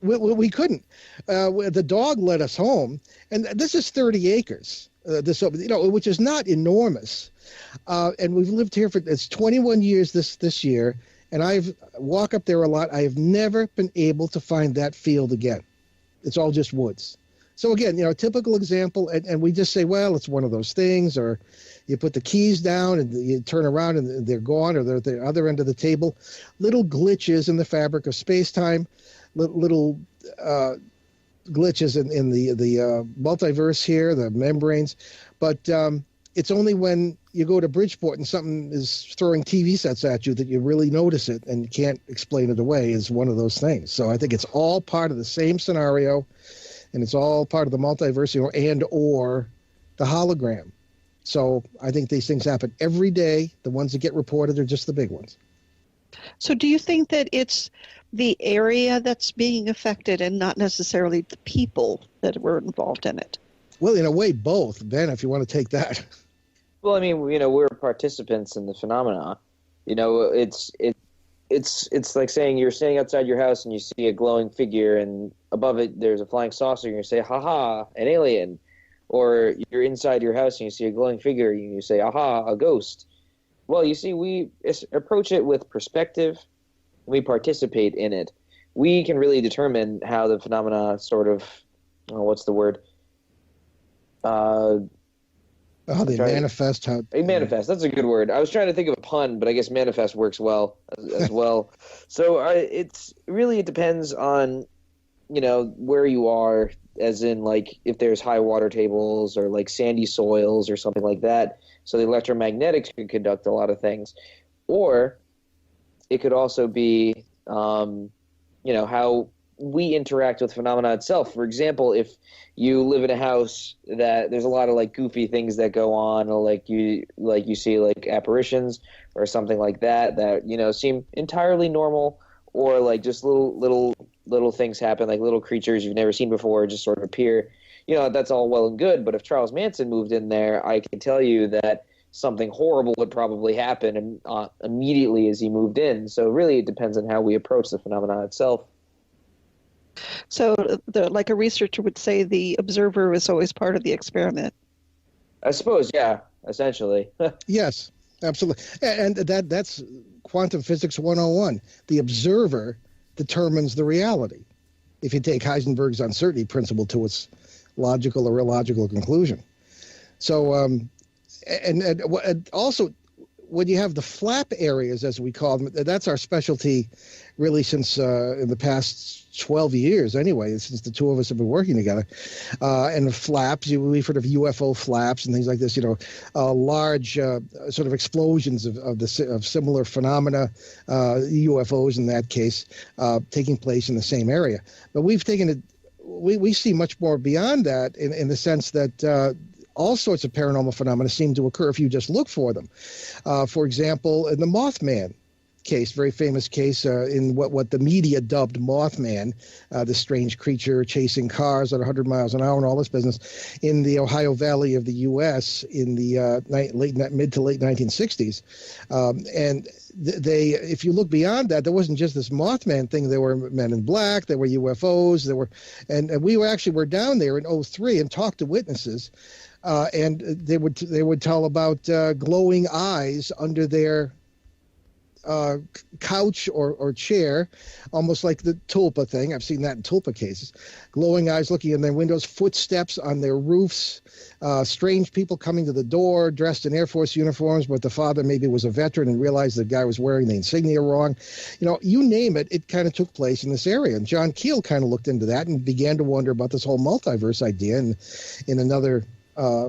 We couldn't. The dog led us home, and this is 30 acres, which is not enormous. And we've lived here it's 21 years this year, and I've walk up there a lot. I have never been able to find that field again. It's all just woods. So again, a typical example, and we just say, well, it's one of those things, or you put the keys down and you turn around and they're gone, or they're at the other end of the table. Little glitches in the fabric of space-time, little glitches in the multiverse here, the membranes. But it's only when you go to Bridgeport and something is throwing TV sets at you that you really notice it and you can't explain it away is one of those things. So I think it's all part of the same scenario, and it's all part of the multiverse, and or the hologram. So I think these things happen every day. The ones that get reported are just the big ones. So do you think that it's the area that's being affected and not necessarily the people that were involved in it? Well, in a way, both. Ben, if you want to take that. Well, I mean, we're participants in the phenomena. It's like saying you're standing outside your house and you see a glowing figure, and above it there's a flying saucer, and you say, "Ha-ha, an alien." Or you're inside your house and you see a glowing figure, and you say, "Aha, a ghost." Well, you see, we approach it with perspective. We participate in it. We can really determine how the phenomena sort of, what's the word? How they manifest. Manifest. That's a good word. I was trying to think of a pun, but I guess manifest works well as well. So it depends on, where you are, as in like if there's high water tables or like sandy soils or something like that. So the electromagnetics can conduct a lot of things, or it could also be, how we interact with phenomena itself. For example, if you live in a house that there's a lot of like goofy things that go on, or like you see like apparitions or something like that seem entirely normal, or like just little things happen, like little creatures you've never seen before just sort of appear. That's all well and good, but if Charles Manson moved in there, I can tell you that something horrible would probably happen immediately as he moved in. So really it depends on how we approach the phenomenon itself. So, like a researcher would say, the observer is always part of the experiment. I suppose, yeah, essentially. Yes, absolutely. And that's quantum physics 101. The observer determines the reality, if you take Heisenberg's uncertainty principle to its logical or illogical conclusion. So, and also, when you have the flap areas, as we call them, that's our specialty really since in the past 12 years anyway, since the two of us have been working together. And the flaps, we've heard of UFO flaps and things like this, large sort of explosions of similar phenomena, UFOs in that case, taking place in the same area. But we've taken it, we see much more beyond that in the sense that all sorts of paranormal phenomena seem to occur if you just look for them. For example, in the Mothman case, very famous case in what the media dubbed Mothman, the strange creature chasing cars at 100 miles an hour and all this business, in the Ohio Valley of the U.S. in the mid to late 1960s. And if you look beyond that, there wasn't just this Mothman thing. There were men in black, there were UFOs, and we were down there in 2003 and talked to witnesses. And they would tell about glowing eyes under their couch or chair, almost like the tulpa thing. I've seen that in tulpa cases. Glowing eyes looking in their windows, footsteps on their roofs, strange people coming to the door dressed in Air Force uniforms, but the father maybe was a veteran and realized the guy was wearing the insignia wrong. You name it, it kind of took place in this area. And John Keel kind of looked into that and began to wonder about this whole multiverse idea and in another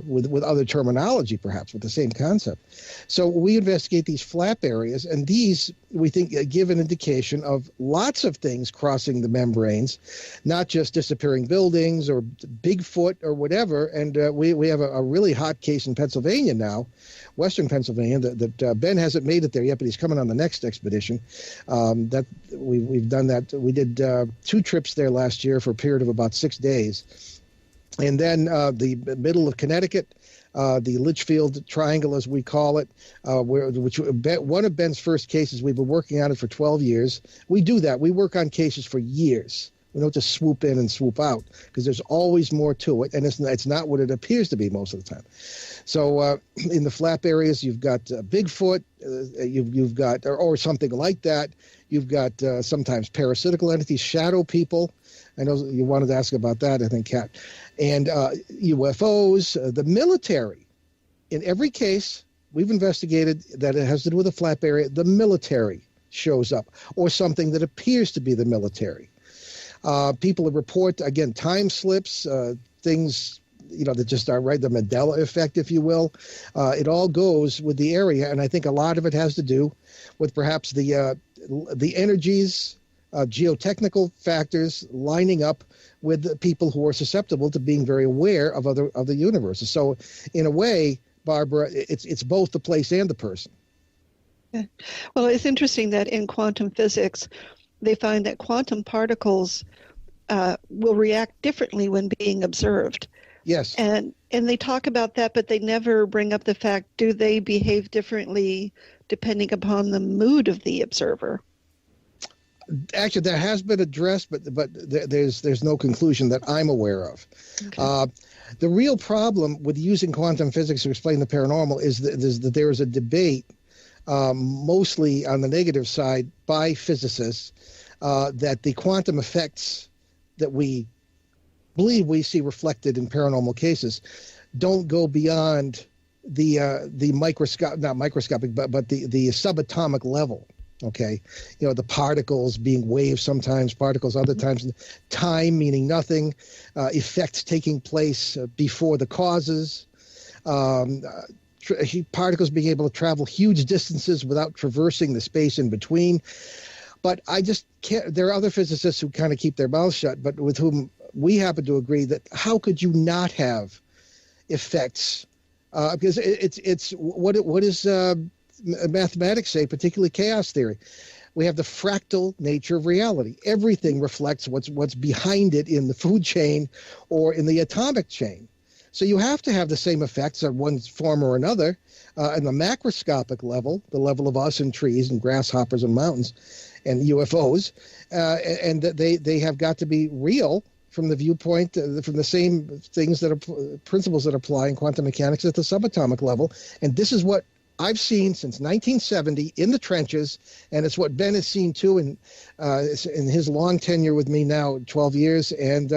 with other terminology, perhaps, with the same concept. So we investigate these flap areas, and these, we think, give an indication of lots of things crossing the membranes, not just disappearing buildings or Bigfoot or whatever. And we have a really hot case in Pennsylvania now, Western Pennsylvania, that Ben hasn't made it there yet, but he's coming on the next expedition. That we've done that. We did 2 trips there last year for a period of about 6 days. And then the middle of Connecticut, the Litchfield Triangle, as we call it, one of Ben's first cases. We've been working on it for 12 years. We do that. We work on cases for years. We don't just swoop in and swoop out, because there's always more to it, and it's not what it appears to be most of the time. So in the flap areas, you've got Bigfoot, you've got or something like that. You've got sometimes parasitical entities, shadow people. I know you wanted to ask about that, I think, Kat. And UFOs, the military. In every case we've investigated that it has to do with a flap area, the military shows up, or something that appears to be the military. People report, again, time slips, things that just are right, the Mandela effect, if you will. It all goes with the area, and I think a lot of it has to do with perhaps the energies, geotechnical factors lining up with the people who are susceptible to being very aware of other universes. So in a way, Barbara, it's both the place and the person. Yeah. Well, it's interesting that in quantum physics, they find that quantum particles will react differently when being observed. Yes. And they talk about that, but they never bring up the fact, do they behave differently depending upon the mood of the observer? Actually, that has been addressed, but there's no conclusion that I'm aware of. Okay. The real problem with using quantum physics to explain the paranormal is that there is a debate, mostly on the negative side, by physicists, that the quantum effects that we believe we see reflected in paranormal cases don't go beyond the not microscopic, but the subatomic level. Okay, the particles being waves, sometimes particles, other times time meaning nothing, effects taking place before the causes, particles being able to travel huge distances without traversing the space in between. But I just can't. There are other physicists who kind of keep their mouths shut, but with whom we happen to agree that how could you not have effects? Because it's what is mathematics say, particularly chaos theory. We have the fractal nature of reality. Everything reflects what's behind it in the food chain or in the atomic chain. So you have to have the same effects in one form or another. In the macroscopic level, the level of us and trees and grasshoppers and mountains and UFOs, and they have got to be real from the viewpoint, from the same things that are principles that apply in quantum mechanics at the subatomic level. And this is what I've seen since 1970 in the trenches, and it's what Ben has seen too in his long tenure with me now, 12 years, and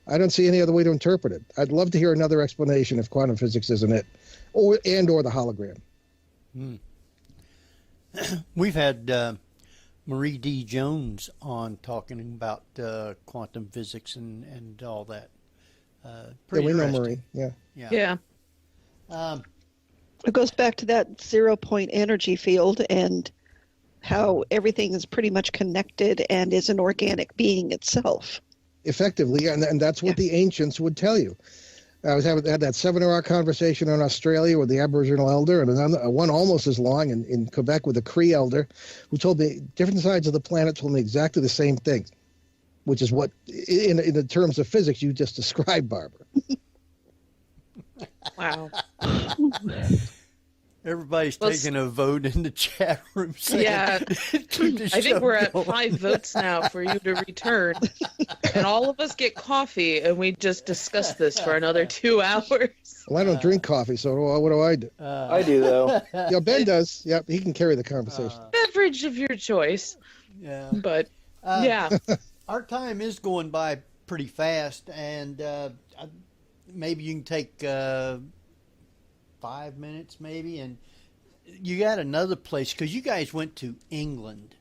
I don't see any other way to interpret it. I'd love to hear another explanation if quantum physics isn't it, or the hologram. We've had Marie D. Jones on talking about quantum physics and all that. Pretty we know interesting. Marie. Yeah. It goes back to that 0-point energy field and how everything is pretty much connected and is an organic being itself. Effectively, and that's what the ancients would tell you. I had that 7-hour conversation in Australia with the Aboriginal elder, and another one almost as long in Quebec with the Cree elder, who told me different sides of the planet told me exactly the same thing, which is what, in the terms of physics, you just described, Barbara. Wow. Everybody's taking a vote in the chat room. Yeah, I think we're at 5 votes now for you to return. And all of us get coffee, and we just discuss this for another 2 hours. Well, I don't drink coffee, so what do I do? I do, though. Yeah, Ben does. Yeah, he can carry the conversation. Beverage of your choice. Yeah. But, yeah. Our time is going by pretty fast, and maybe you can take 5 minutes maybe, and you got another place, because you guys went to England,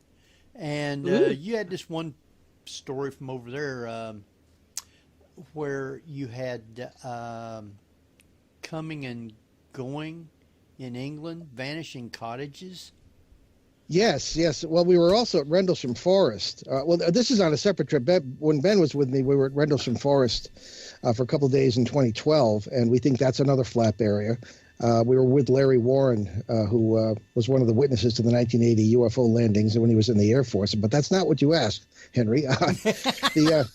and you had this one story from over there where you had coming and going in England, vanishing cottages. Yes. Well, we were also at Rendlesham Forest. Well, this is on a separate trip. When Ben was with me, we were at Rendlesham Forest for a couple of days in 2012, and we think that's another flap area. We were with Larry Warren, who was one of the witnesses to the 1980 UFO landings when he was in the Air Force. But that's not what you asked, Henry. The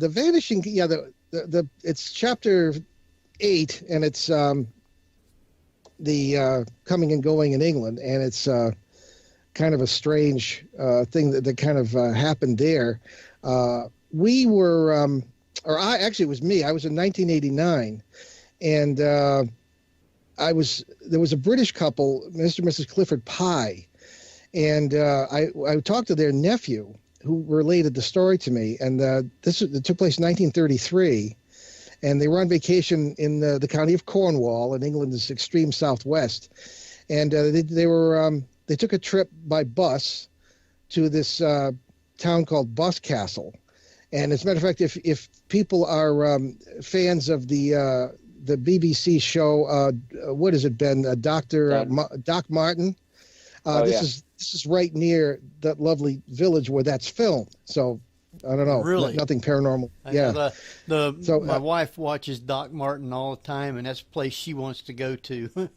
vanishing, it's chapter 8, and it's the coming and going in England, and it's kind of a strange thing that kind of happened there. We were, it was me. I was in 1989. And there was a British couple, Mr. and Mrs. Clifford Pye, and I talked to their nephew, who related the story to me. And it took place in 1933, and they were on vacation in the county of Cornwall in England's extreme southwest. And they took a trip by bus to this town called Boscastle. And as a matter of fact, if people are fans of the BBC show, what is it, Ben? Doc Martin. This is right near that lovely village where that's filmed. So I don't know. Really? Nothing paranormal. Yeah. My wife watches Doc Martin all the time, and that's a place she wants to go to.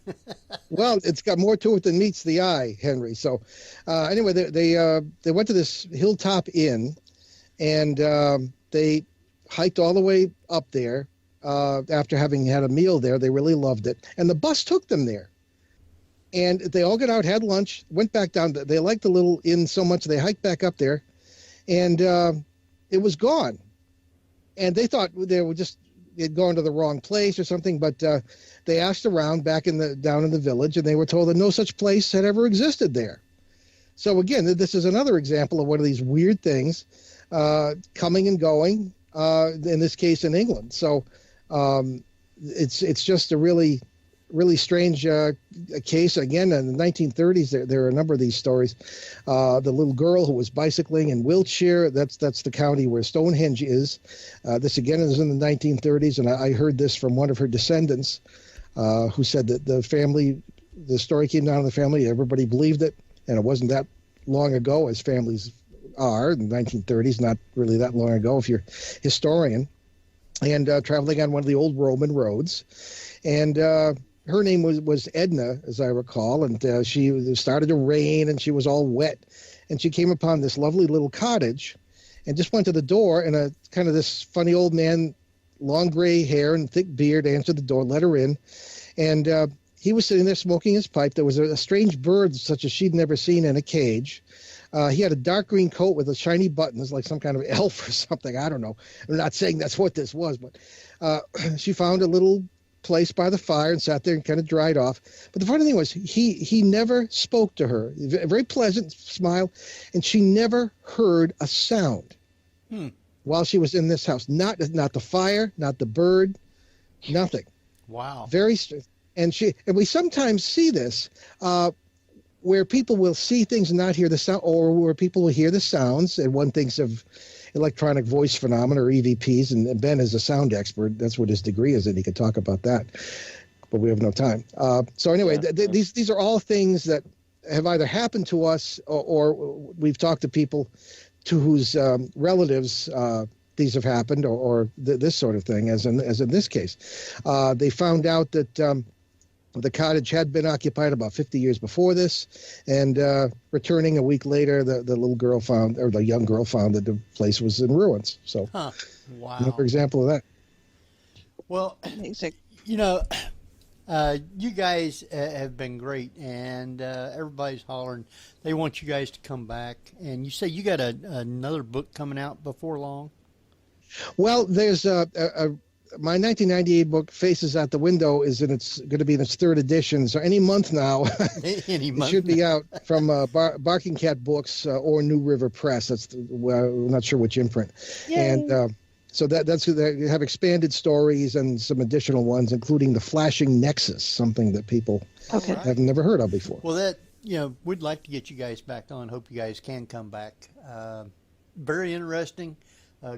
Well, it's got more to it than meets the eye, Henry. So anyway, they went to this hilltop inn, and they hiked all the way up there. After having had a meal there, they really loved it. And the bus took them there. And they all got out, had lunch, went back down. They liked the little inn so much, they hiked back up there. And it was gone. And they thought they'd gone to the wrong place or something. But they asked around down in the village, and they were told that no such place had ever existed there. So again, this is another example of one of these weird things coming and going, in this case in England. So it's just a really strange case. Again, in the 1930s, there are a number of these stories. The little girl who was bicycling in Wiltshire, that's the county where Stonehenge is. This, again, is in the 1930s, and I heard this from one of her descendants who said that the story came down to the family, everybody believed it, and it wasn't that long ago, as families are, in the 1930s, not really that long ago if you're a historian, and traveling on one of the old Roman roads. And her name was Edna, as I recall, and it started to rain, and she was all wet, and she came upon this lovely little cottage, and just went to the door, and a kind of this funny old man, long gray hair and thick beard, answered the door, let her in, and he was sitting there smoking his pipe. There was a strange bird, such as she'd never seen, in a cage. He had a dark green coat with shiny buttons, like some kind of elf or something. I don't know. I'm not saying that's what this was, but she found a little place by the fire and sat there and kind of dried off. But the funny thing was, he never spoke to her. A very pleasant smile, and she never heard a sound while she was in this house. Not the fire, not the bird, nothing. Wow. Very strange. And we sometimes see this where people will see things and not hear the sound, or where people will hear the sounds, and one thinks of electronic voice phenomena, or EVPs, and Ben is a sound expert. That's what his degree is, and he could talk about that, but we have no time. So anyway, these are all things that have either happened to us, or we've talked to people to whose relatives these have happened, or this sort of thing, as in this case. They found out that the cottage had been occupied about 50 years before this, and returning a week later, the little girl found, or the young girl found, that the place was in ruins. So, wow, another example of that. Well, Amazing. you know, you guys have been great, and everybody's hollering. They want you guys to come back, and you say you got another book coming out before long. Well, there's my 1998 book, Faces at the Window, is going to be in its third edition. So any month now, it should be out from Barking Cat Books or New River Press. I'm not sure which imprint. Yay. And so they have expanded stories and some additional ones, including The Flashing Nexus, something that people have never heard of before. Well, we'd like to get you guys back on. Hope you guys can come back. Very interesting.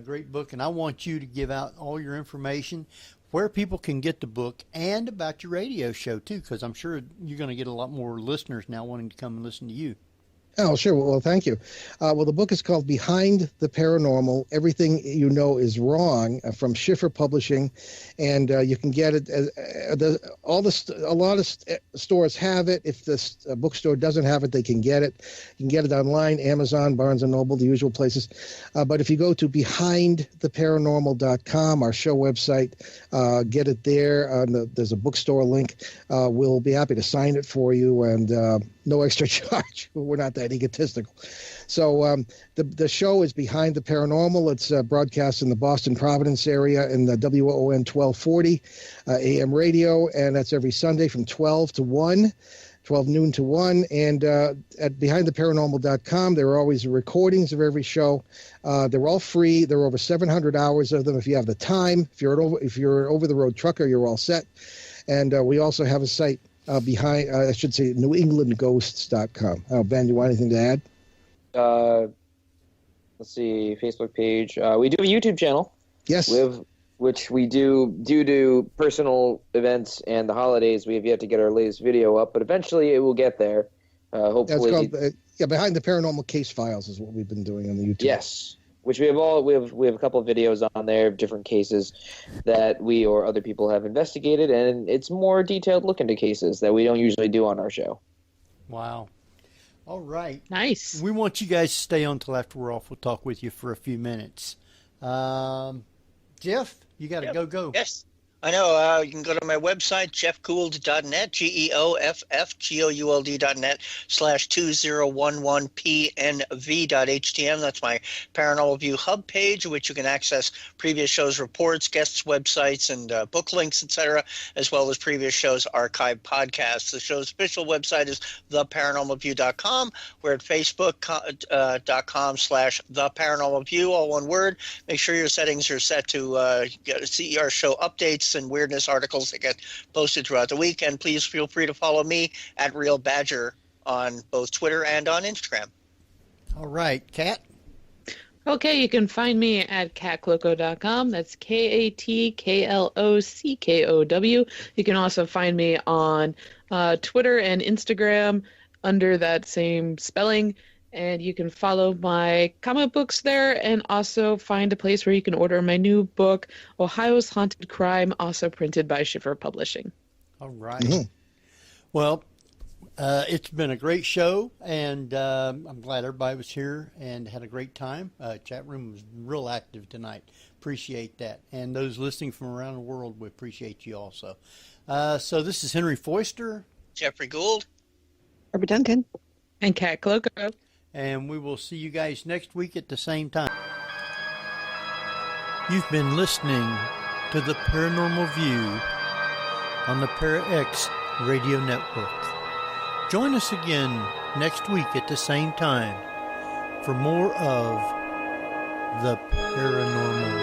Great book, and I want you to give out all your information, where people can get the book, and about your radio show too, because I'm sure you're going to get a lot more listeners now wanting to come and listen to you. Oh, sure. Well, thank you. Well, the book is called Behind the Paranormal: Everything You Know Is Wrong, from Schiffer Publishing, and you can get it. A lot of stores have it. If the bookstore doesn't have it, they can get it. You can get it online, Amazon, Barnes & Noble, the usual places. But if you go to BehindTheParanormal.com, our show website, get it there. There's a bookstore link. We'll be happy to sign it for you, and no extra charge. We're not that egotistical. So the show is Behind the Paranormal. It's broadcast in the Boston Providence area in the WON 1240 AM radio, and that's every Sunday from 12 noon to 1. And at BehindTheParanormal.com, there are always recordings of every show. They're all free. There are over 700 hours of them if you have the time. If you're an over-the-road trucker, you're all set. And we also have a site NewEnglandGhosts.com. Ben, you want anything to add? Let's see, Facebook page. We do have a YouTube channel. Yes. Which we do due to personal events and the holidays. We have yet to get our latest video up, but eventually it will get there. Hopefully. That's called, Behind the Paranormal Case Files is what we've been doing on the YouTube. Yes. Which we have a couple of videos on there of different cases that we or other people have investigated, and it's more detailed look into cases that we don't usually do on our show. Wow. All right. Nice. We want you guys to stay on till after we're off. We'll talk with you for a few minutes. Jeff, you got to go. Yes. I know. You can go to my website, jeffgould.net, GEOFF/2011PNV.htm. That's my Paranormal View hub page, which you can access previous shows, reports, guests' websites, and book links, etc., as well as previous shows' archived podcasts. The show's official website is theparanormalview.com. We're at facebook.com/theparanormalview, all one word. Make sure your settings are set to see our show updates, myths and weirdness articles that get posted throughout the week. And please feel free to follow me at Real Badger on both Twitter and on Instagram. All right, Kat. Okay, you can find me at catcloco.com. That's KATKLOCKOW. You can also find me on Twitter and Instagram under that same spelling. And you can follow my comic books there and also find a place where you can order my new book, Ohio's Haunted Crime, also printed by Schiffer Publishing. All right. Well, it's been a great show, and I'm glad everybody was here and had a great time. Chat room was real active tonight. Appreciate that. And those listening from around the world, we appreciate you also. So this is Henry Foister. Jeffrey Gould. Barbara Duncan. And Cat Cloco. And we will see you guys next week at the same time. You've been listening to the Paranormal View on the ParaX Radio Network. Join us again next week at the same time for more of the Paranormal